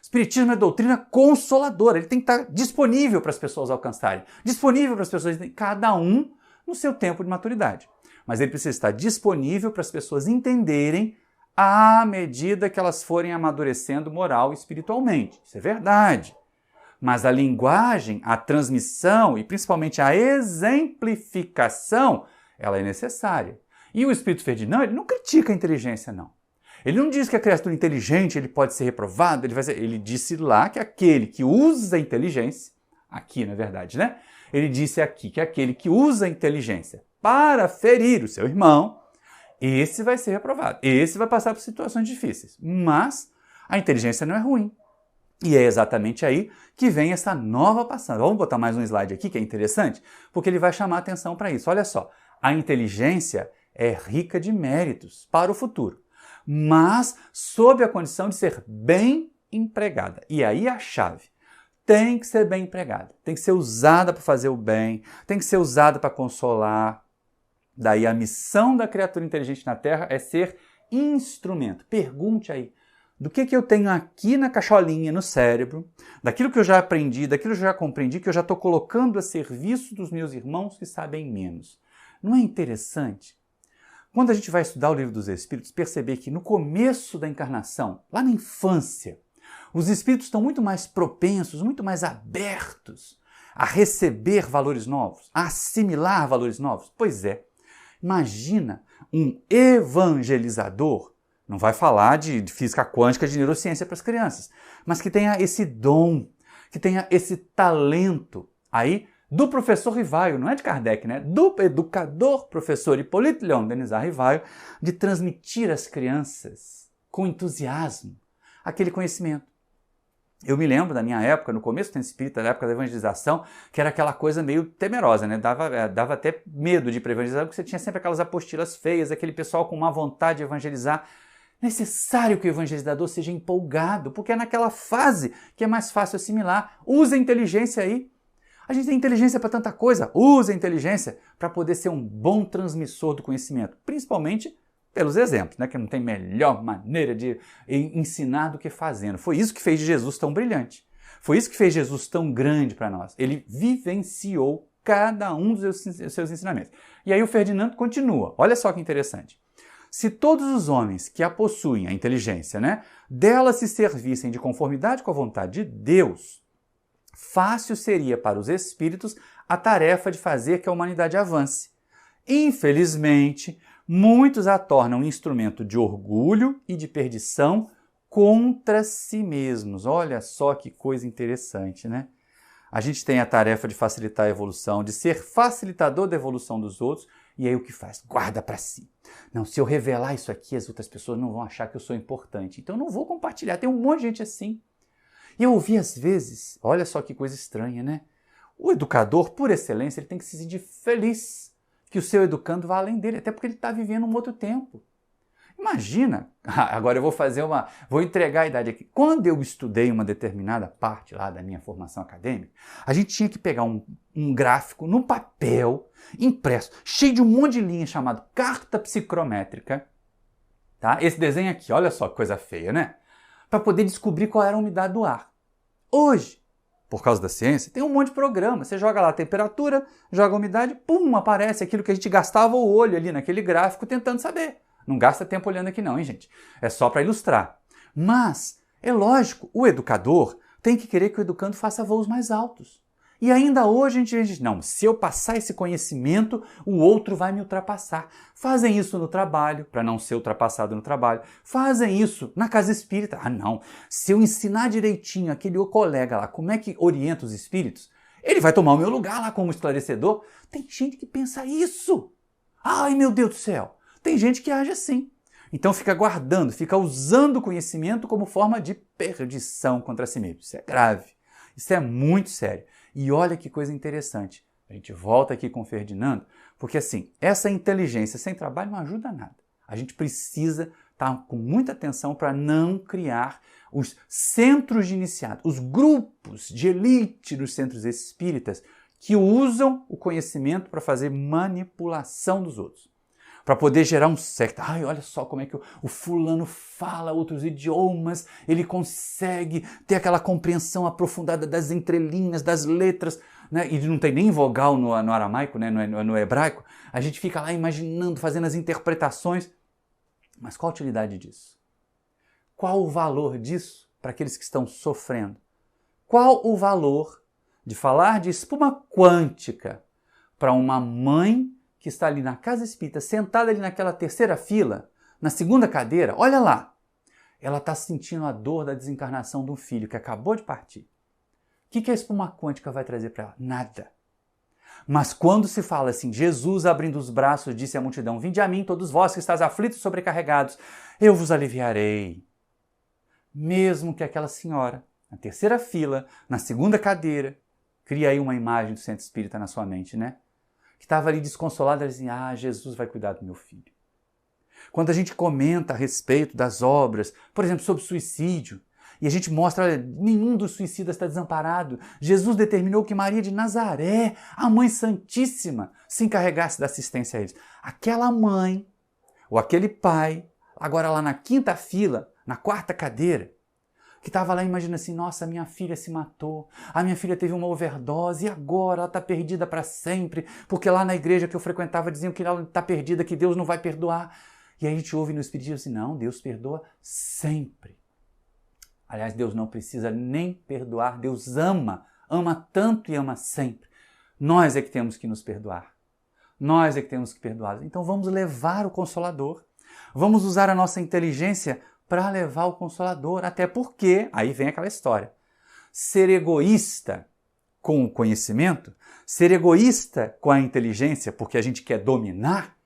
[SPEAKER 1] Espiritismo é doutrina consoladora. Ele tem que estar disponível para as pessoas alcançarem. Disponível para as pessoas, cada um no seu tempo de maturidade. Mas ele precisa estar disponível para as pessoas entenderem à medida que elas forem amadurecendo moral e espiritualmente. Isso é verdade. Mas a linguagem, a transmissão e principalmente a exemplificação, ela é necessária. E o Espírito Ferdinand, ele não critica a inteligência, não. Ele não diz que a criatura inteligente ele pode ser reprovado, ele disse lá que aquele que usa a inteligência, aqui na verdade, né? Ele disse aqui que aquele que usa a inteligência para ferir o seu irmão, esse vai ser reprovado, esse vai passar por situações difíceis. Mas a inteligência não é ruim. E é exatamente aí que vem essa nova passagem. Vamos botar mais um slide aqui que é interessante, porque ele vai chamar a atenção para isso. Olha só, a inteligência é rica de méritos para o futuro, mas sob a condição de ser bem empregada. E aí a chave. Tem que ser bem empregada, tem que ser usada para fazer o bem, tem que ser usada para consolar. Daí a missão da criatura inteligente na Terra é ser instrumento. Pergunte aí, do que eu tenho aqui na cacholinha, no cérebro, daquilo que eu já aprendi, daquilo que eu já compreendi, que eu já estou colocando a serviço dos meus irmãos que sabem menos. Não é interessante? Quando a gente vai estudar o Livro dos Espíritos, perceber que no começo da encarnação, lá na infância, os espíritos estão muito mais propensos, muito mais abertos a receber valores novos, a assimilar valores novos. Pois é, imagina um evangelizador, não vai falar de física quântica, de neurociência para as crianças, mas que tenha esse dom, que tenha esse talento aí do professor Rivaio, não é de Kardec, né? Do educador professor Hipólito Leão Denis Rivaio, de transmitir às crianças com entusiasmo aquele conhecimento. Eu me lembro da minha época, no começo do tempo espírita, da época da evangelização, que era aquela coisa meio temerosa, né? Dava até medo de ir para evangelizar, porque você tinha sempre aquelas apostilas feias, aquele pessoal com má vontade de evangelizar. Necessário que o evangelizador seja empolgado, porque é naquela fase que é mais fácil assimilar. Usa a inteligência aí. A gente tem inteligência para tanta coisa. Usa a inteligência para poder ser um bom transmissor do conhecimento, principalmente pelos exemplos, né? Que não tem melhor maneira de ensinar do que fazendo. Foi isso que fez de Jesus tão brilhante. Foi isso que fez Jesus tão grande para nós. Ele vivenciou cada um dos seus ensinamentos. E aí o Ferdinand continua. Olha só que interessante. Se todos os homens que a possuem, a inteligência, né, dela se servissem de conformidade com a vontade de Deus, fácil seria para os espíritos a tarefa de fazer que a humanidade avance. Infelizmente, muitos a tornam um instrumento de orgulho e de perdição contra si mesmos. Olha só que coisa interessante, né? A gente tem a tarefa de facilitar a evolução, de ser facilitador da evolução dos outros, e aí o que faz? Guarda para si. Não, se eu revelar isso aqui, as outras pessoas não vão achar que eu sou importante, então eu não vou compartilhar. Tem um monte de gente assim. E eu ouvi às vezes, olha só que coisa estranha, né? O educador, por excelência, ele tem que se sentir feliz que o seu educando vá além dele, até porque ele está vivendo um outro tempo. Imagina, agora eu vou entregar a idade aqui. Quando eu estudei uma determinada parte lá da minha formação acadêmica, a gente tinha que pegar um gráfico no papel, impresso, cheio de um monte de linha, chamado carta psicrométrica. Tá? Esse desenho aqui, olha só que coisa feia, né? Para poder descobrir qual era a umidade do ar. Hoje, por causa da ciência, tem um monte de programa. Você joga lá a temperatura, joga a umidade, pum, aparece aquilo que a gente gastava o olho ali naquele gráfico tentando saber. Não gasta tempo olhando aqui não, hein, gente? É só para ilustrar. Mas, é lógico, o educador tem que querer que o educando faça voos mais altos. E ainda hoje a gente diz, não, se eu passar esse conhecimento, o outro vai me ultrapassar. Fazem isso no trabalho, para não ser ultrapassado no trabalho. Fazem isso na casa espírita. Ah, não, se eu ensinar direitinho aquele colega lá como é que orienta os espíritos, ele vai tomar o meu lugar lá como esclarecedor. Tem gente que pensa isso. Ai, meu Deus do céu. Tem gente que age assim. Então fica guardando, fica usando o conhecimento como forma de perdição contra si mesmo. Isso é grave. Isso é muito sério. E olha que coisa interessante. A gente volta aqui com o Ferdinando, porque assim, essa inteligência sem trabalho não ajuda a nada. A gente precisa estar com muita atenção para não criar os centros de iniciados, os grupos de elite dos centros espíritas que usam o conhecimento para fazer manipulação dos outros. Para poder gerar um secto. Ai, olha só como é que o fulano fala outros idiomas, ele consegue ter aquela compreensão aprofundada das entrelinhas, das letras, né? E não tem nem vogal no aramaico, né? no hebraico. A gente fica lá imaginando, fazendo as interpretações. Mas qual a utilidade disso? Qual o valor disso para aqueles que estão sofrendo? Qual o valor de falar de espuma quântica para uma mãe que está ali na casa espírita, sentada ali naquela terceira fila, na segunda cadeira, olha lá, ela está sentindo a dor da desencarnação de um filho que acabou de partir. O que a espuma quântica vai trazer para ela? Nada. Mas quando se fala assim, Jesus abrindo os braços disse à multidão, vinde a mim todos vós que estáis aflitos e sobrecarregados, eu vos aliviarei. Mesmo que aquela senhora, na terceira fila, na segunda cadeira, cria aí uma imagem do centro espírita na sua mente, né? Que estava ali desconsolada, ela dizia, Jesus vai cuidar do meu filho. Quando a gente comenta a respeito das obras, por exemplo, sobre suicídio, e a gente mostra, olha, nenhum dos suicidas está desamparado. Jesus determinou que Maria de Nazaré, a Mãe Santíssima, se encarregasse da assistência a eles. Aquela mãe, ou aquele pai, agora lá na quinta fila, na quarta cadeira, que estava lá imaginando assim, nossa, minha filha se matou, a minha filha teve uma overdose e agora ela está perdida para sempre, porque lá na igreja que eu frequentava diziam que ela está perdida, que Deus não vai perdoar. E aí a gente ouve no Espiritismo assim, não, Deus perdoa sempre. Aliás, Deus não precisa nem perdoar, Deus ama tanto e ama sempre. Nós é que temos que nos perdoar, nós é que temos que perdoar. Então vamos levar o Consolador, vamos usar a nossa inteligência para levar o Consolador, até porque, aí vem aquela história, ser egoísta com o conhecimento, ser egoísta com a inteligência, porque a gente quer dominar,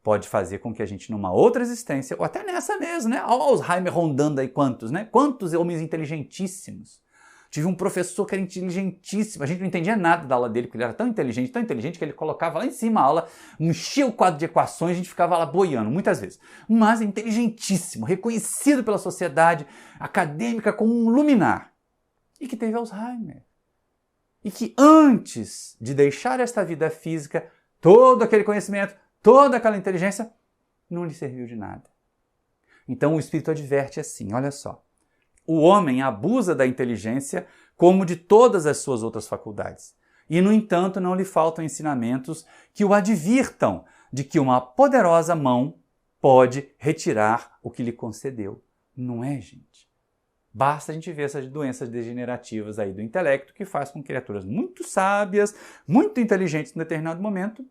[SPEAKER 1] pode fazer com que a gente, numa outra existência, ou até nessa mesmo, né? Olha o Alzheimer rondando aí quantos, né? Quantos homens inteligentíssimos. Tive um professor que era inteligentíssimo, a gente não entendia nada da aula dele, porque ele era tão inteligente que ele colocava lá em cima a aula, enchia o quadro de equações, a gente ficava lá boiando, muitas vezes. Mas inteligentíssimo, reconhecido pela sociedade acadêmica como um luminar. E que teve Alzheimer. E que antes de deixar esta vida física, todo aquele conhecimento, toda aquela inteligência, não lhe serviu de nada. Então o Espírito adverte assim, olha só. O homem abusa da inteligência como de todas as suas outras faculdades. E, no entanto, não lhe faltam ensinamentos que o advirtam de que uma poderosa mão pode retirar o que lhe concedeu. Não é, gente? Basta a gente ver essas doenças degenerativas aí do intelecto que faz com que criaturas muito sábias, muito inteligentes em determinado momento,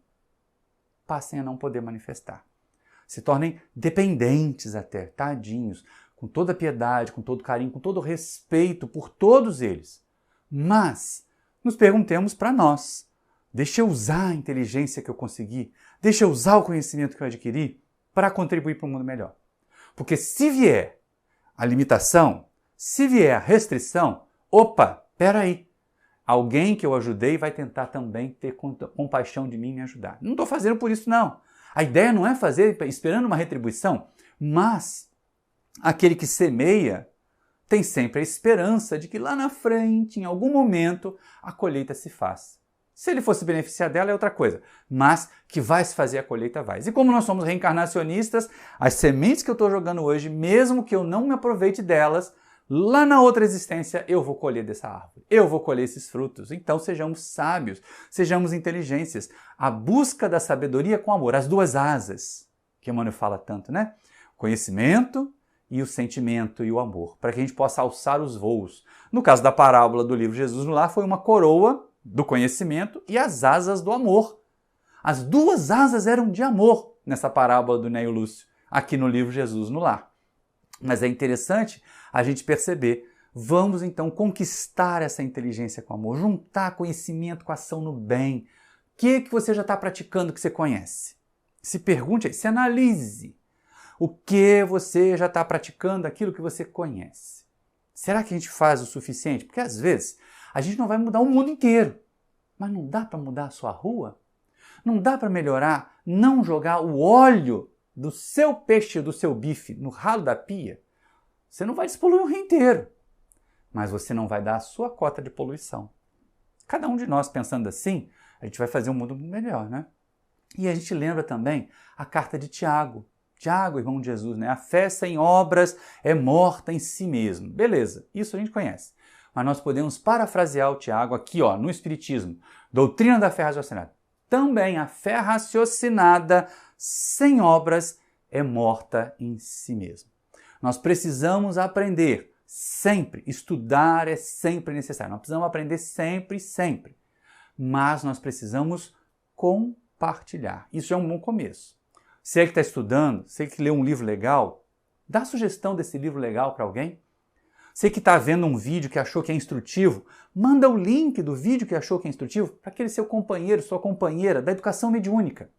[SPEAKER 1] passem a não poder manifestar. Se tornem dependentes até, tadinhos, com toda a piedade, com todo carinho, com todo o respeito por todos eles. Mas nos perguntemos para nós, deixa eu usar a inteligência que eu consegui, deixa eu usar o conhecimento que eu adquiri para contribuir para um mundo melhor. Porque se vier a limitação, se vier a restrição, opa, peraí, Alguém que eu ajudei vai tentar também ter compaixão de mim e me ajudar. Não estou fazendo por isso, não. A ideia não é fazer esperando uma retribuição, mas aquele que semeia tem sempre a esperança de que lá na frente, em algum momento, a colheita se faça. Se ele fosse beneficiar dela é outra coisa, mas que vai se fazer a colheita vai. E como nós somos reencarnacionistas, as sementes que eu estou jogando hoje, mesmo que eu não me aproveite delas, lá na outra existência eu vou colher dessa árvore, eu vou colher esses frutos. Então sejamos sábios, sejamos inteligências. A busca da sabedoria com amor, as duas asas, que Emmanuel fala tanto, né? O conhecimento e o sentimento e o amor, para que a gente possa alçar os voos. No caso da parábola do livro Jesus no Lar, foi uma coroa do conhecimento e as asas do amor. As duas asas eram de amor nessa parábola do Neio Lúcio, aqui no livro Jesus no Lar. Mas é interessante a gente perceber, vamos então conquistar essa inteligência com amor, juntar conhecimento com ação no bem. O que você já está praticando que você conhece? Se pergunte, se analise. O que você já está praticando, aquilo que você conhece? Será que a gente faz o suficiente? Porque às vezes a gente não vai mudar o mundo inteiro, mas não dá para mudar a sua rua? Não dá para melhorar, não jogar o óleo do seu peixe, do seu bife no ralo da pia? Você não vai despoluir o rio inteiro, mas você não vai dar a sua cota de poluição. Cada um de nós pensando assim, a gente vai fazer um mundo melhor, né? E a gente lembra também a carta de Tiago. Tiago, irmão de Jesus, né? A fé sem obras é morta em si mesmo. Beleza, isso a gente conhece. Mas nós podemos parafrasear o Tiago aqui, ó, no Espiritismo. Doutrina da fé raciocinada. Também a fé raciocinada sem obras é morta em si mesmo. Nós precisamos aprender sempre. Estudar é sempre necessário. Nós precisamos aprender sempre, sempre. Mas nós precisamos compartilhar. Isso já é um bom começo. Você que está estudando, você que leu um livro legal, dá sugestão desse livro legal para alguém. Você que está vendo um vídeo que achou que é instrutivo, manda o link do vídeo que achou que é instrutivo para aquele seu companheiro, sua companheira da educação mediúnica.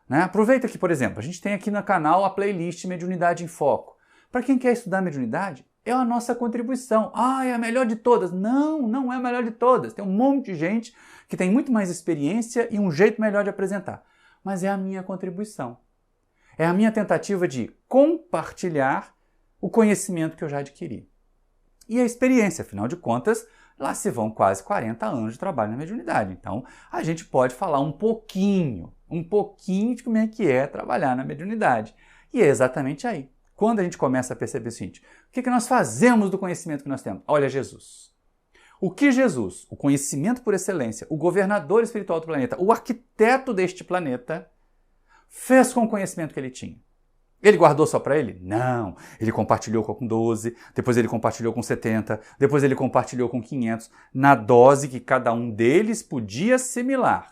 [SPEAKER 1] Né? Aproveita que, por exemplo, a gente tem aqui no canal a playlist Mediunidade em Foco. Para quem quer estudar mediunidade, é a nossa contribuição. Ah, é a melhor de todas. Não, não é a melhor de todas. Tem um monte de gente que tem muito mais experiência e um jeito melhor de apresentar. Mas é a minha contribuição. É a minha tentativa de compartilhar o conhecimento que eu já adquiri. E a experiência, afinal de contas, lá se vão quase 40 anos de trabalho na mediunidade. Então, a gente pode falar um pouquinho de como é que é trabalhar na mediunidade. E é exatamente aí. Quando a gente começa a perceber o seguinte, o que nós fazemos do conhecimento que nós temos? Olha Jesus. O que Jesus, o conhecimento por excelência, o governador espiritual do planeta, o arquiteto deste planeta, fez com o conhecimento que ele tinha? Ele guardou só para ele? Não. Ele compartilhou com 12, depois ele compartilhou com 70, depois ele compartilhou com 500, na dose que cada um deles podia assimilar,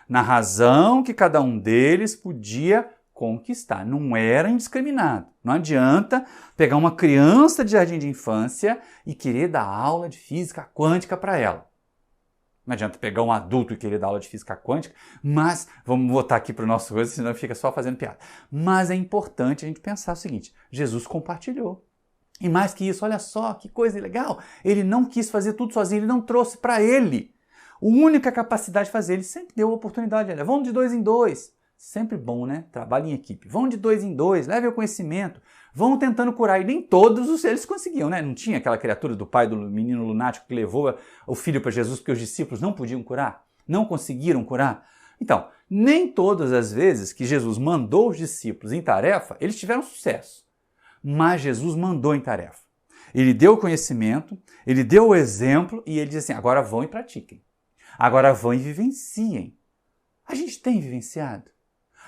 [SPEAKER 1] na razão que cada um deles podia conquistar. Não era indiscriminado. Não adianta pegar uma criança de jardim de infância e querer dar aula de física quântica para ela. Não adianta pegar um adulto e querer dar aula de física quântica, mas vamos botar aqui para o nosso coisa, senão fica só fazendo piada. Mas é importante a gente pensar o seguinte, Jesus compartilhou. E mais que isso, olha só, que coisa legal, ele não quis fazer tudo sozinho, ele não trouxe para ele. A única capacidade de fazer, ele sempre deu a oportunidade. Olha, vamos de 2 em 2. Sempre bom, né? Trabalho em equipe. Vão de 2 em 2, leve o conhecimento, vão tentando curar. E nem todos eles conseguiam, né? Não tinha aquela criatura do pai do menino lunático que levou o filho para Jesus porque os discípulos não podiam curar, não conseguiram curar. Então, nem todas as vezes que Jesus mandou os discípulos em tarefa, eles tiveram sucesso. Mas Jesus mandou em tarefa. Ele deu o conhecimento, ele deu o exemplo e ele disse assim, agora vão e pratiquem. Agora vão e vivenciem. A gente tem vivenciado.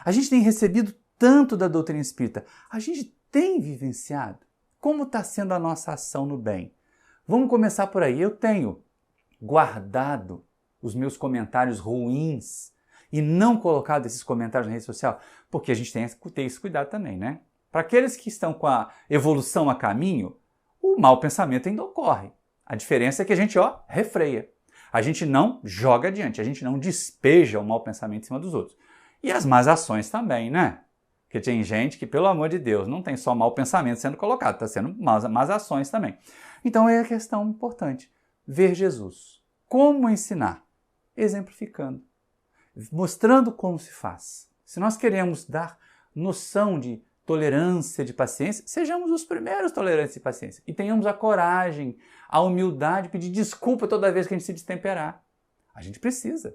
[SPEAKER 1] A gente tem recebido tanto da doutrina espírita. A gente tem vivenciado. Como está sendo a nossa ação no bem? Vamos começar por aí. Eu tenho guardado os meus comentários ruins e não colocado esses comentários na rede social, porque a gente tem que ter esse cuidado também, né? Para aqueles que estão com a evolução a caminho, o mau pensamento ainda ocorre. A diferença é que a gente, refreia. A gente não joga adiante, a gente não despeja o mau pensamento em cima dos outros. E as más ações também, né? Porque tem gente que, pelo amor de Deus, não tem só mau pensamento sendo colocado, está sendo más ações também. Então é a questão importante. Ver Jesus. como ensinar? Exemplificando, mostrando como se faz. Se nós queremos dar noção de tolerância, de paciência, sejamos os primeiros tolerantes de paciência e tenhamos a coragem, a humildade de pedir desculpa toda vez que a gente se destemperar. A gente precisa.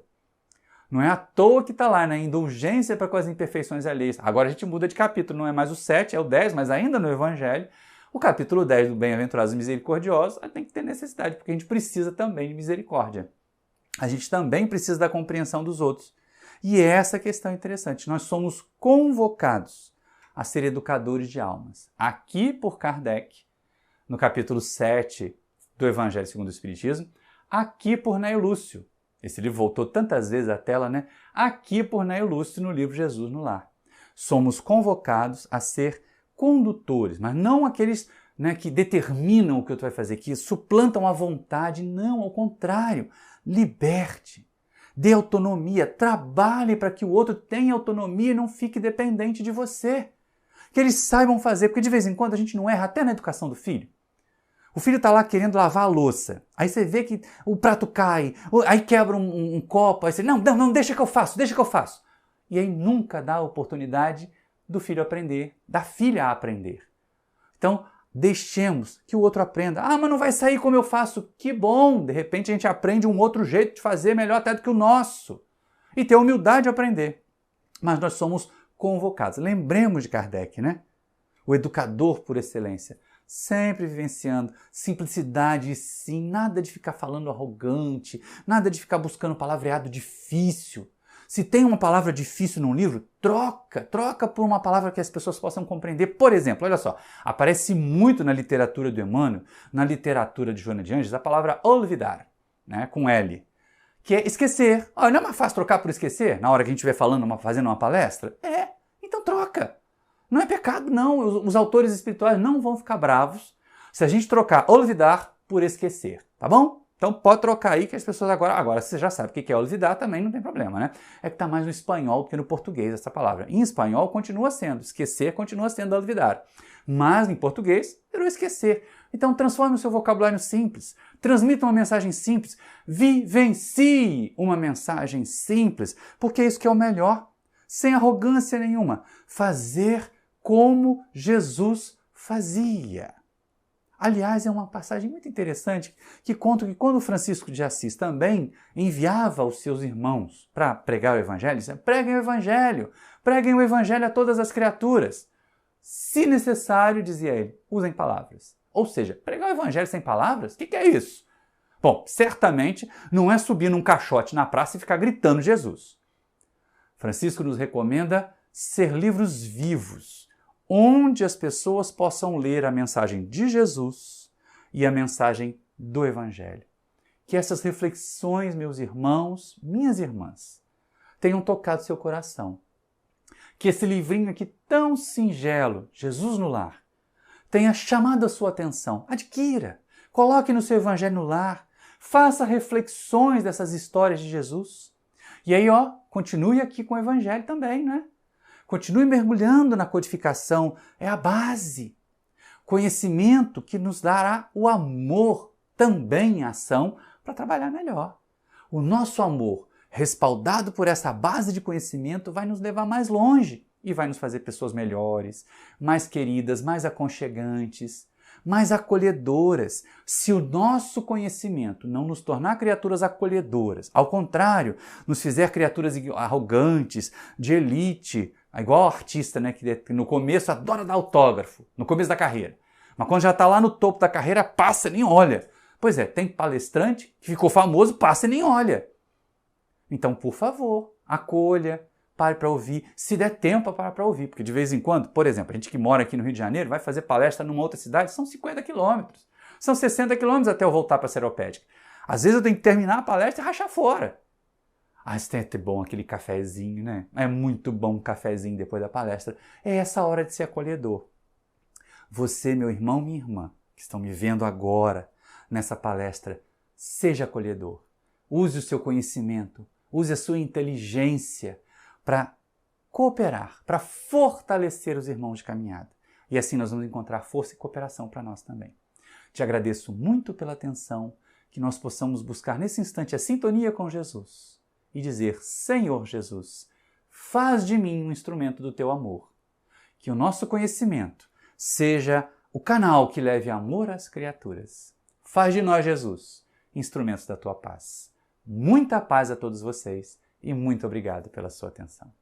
[SPEAKER 1] Não é à toa que está lá na indulgência para com as imperfeições alheias. Agora a gente muda de capítulo, não é mais o 7, é o 10, mas ainda no Evangelho, o capítulo 10 do Bem-aventurados e Misericordiosos tem que ter necessidade, porque a gente precisa também de misericórdia. A gente também precisa da compreensão dos outros. E essa questão é interessante. Nós somos convocados a ser educadores de almas. Aqui por Kardec, no capítulo 7 do Evangelho segundo o Espiritismo, aqui por Neio Lúcio. Esse livro voltou tantas vezes à tela, né? Aqui por Neio Lúcio no livro Jesus no Lar. Somos convocados a ser condutores, mas não aqueles, né, que determinam o que tu vai fazer, que suplantam a vontade. Não, ao contrário. Liberte. Dê autonomia, trabalhe para que o outro tenha autonomia e não fique dependente de você. Que eles saibam fazer, porque de vez em quando a gente não erra até na educação do filho. O filho está lá querendo lavar a louça, aí você vê que o prato cai, aí quebra um copo, aí você, não, deixa que eu faço. E aí nunca dá a oportunidade do filho aprender, da filha aprender. Então, deixemos que o outro aprenda. Ah, mas não vai sair como eu faço. Que bom! De repente a gente aprende um outro jeito de fazer, melhor até do que o nosso. E ter humildade de aprender. Mas nós somos convocados. Lembremos de Kardec, né? O educador por excelência. Sempre vivenciando simplicidade, sim. Nada de ficar falando arrogante. Nada de ficar buscando palavreado difícil. Se tem uma palavra difícil num livro, troca por uma palavra que as pessoas possam compreender. Por exemplo, olha só, aparece muito na literatura do Emmanuel, na literatura de Joana de Ângeles, a palavra olvidar, né, com L, que é esquecer. Olha, não é mais fácil trocar por esquecer na hora que a gente estiver fazendo uma palestra? Então troca. Não é pecado, não. Os autores espirituais não vão ficar bravos se a gente trocar olvidar por esquecer, tá bom? Então pode trocar aí que as pessoas agora você já sabe o que é olvidar, também não tem problema, né? É que está mais no espanhol do que no português essa palavra. Em espanhol continua sendo, esquecer continua sendo olvidar. Mas em português virou esquecer. Então transforme o seu vocabulário simples, transmita uma mensagem simples, vivencie uma mensagem simples, porque é isso que é o melhor, sem arrogância nenhuma. Fazer como Jesus fazia. Aliás, é uma passagem muito interessante que conta que quando Francisco de Assis também enviava os seus irmãos para pregar o Evangelho, dizia, preguem o Evangelho a todas as criaturas. Se necessário, dizia ele, usem palavras. Ou seja, pregar o Evangelho sem palavras? O que é isso? Bom, certamente não é subir num caixote na praça e ficar gritando Jesus. Francisco nos recomenda ser livros vivos, onde as pessoas possam ler a mensagem de Jesus e a mensagem do Evangelho. Que essas reflexões, meus irmãos, minhas irmãs, tenham tocado seu coração. Que esse livrinho aqui tão singelo, Jesus no Lar, tenha chamado a sua atenção. Adquira, coloque no seu Evangelho no Lar, faça reflexões dessas histórias de Jesus. E aí, continue aqui com o Evangelho também, né? Continue mergulhando na codificação, é a base. Conhecimento que nos dará o amor também em ação para trabalhar melhor. O nosso amor, respaldado por essa base de conhecimento, vai nos levar mais longe e vai nos fazer pessoas melhores, mais queridas, mais aconchegantes, mais acolhedoras. Se o nosso conhecimento não nos tornar criaturas acolhedoras, ao contrário, nos fizer criaturas arrogantes, de elite, igual o artista, né, que no começo adora dar autógrafo, no começo da carreira. Mas quando já está lá no topo da carreira, passa e nem olha. Pois é, tem palestrante que ficou famoso, passa e nem olha. Então, por favor, acolha, pare para ouvir. Se der tempo, para ouvir. Porque de vez em quando, por exemplo, a gente que mora aqui no Rio de Janeiro, vai fazer palestra numa outra cidade, são 50 quilômetros. São 60 quilômetros até eu voltar para a Seropédica. Às vezes eu tenho que terminar a palestra e rachar fora. Mas tem até bom aquele cafezinho, né? É muito bom um cafezinho depois da palestra. É essa hora de ser acolhedor. Você, meu irmão, minha irmã, que estão me vendo agora nessa palestra, seja acolhedor. Use o seu conhecimento, use a sua inteligência para cooperar, para fortalecer os irmãos de caminhada. E assim nós vamos encontrar força e cooperação para nós também. Te agradeço muito pela atenção, que nós possamos buscar nesse instante a sintonia com Jesus e dizer: Senhor Jesus, faz de mim um instrumento do teu amor. Que o nosso conhecimento seja o canal que leve amor às criaturas. Faz de nós, Jesus, instrumentos da tua paz. Muita paz a todos vocês e muito obrigado pela sua atenção.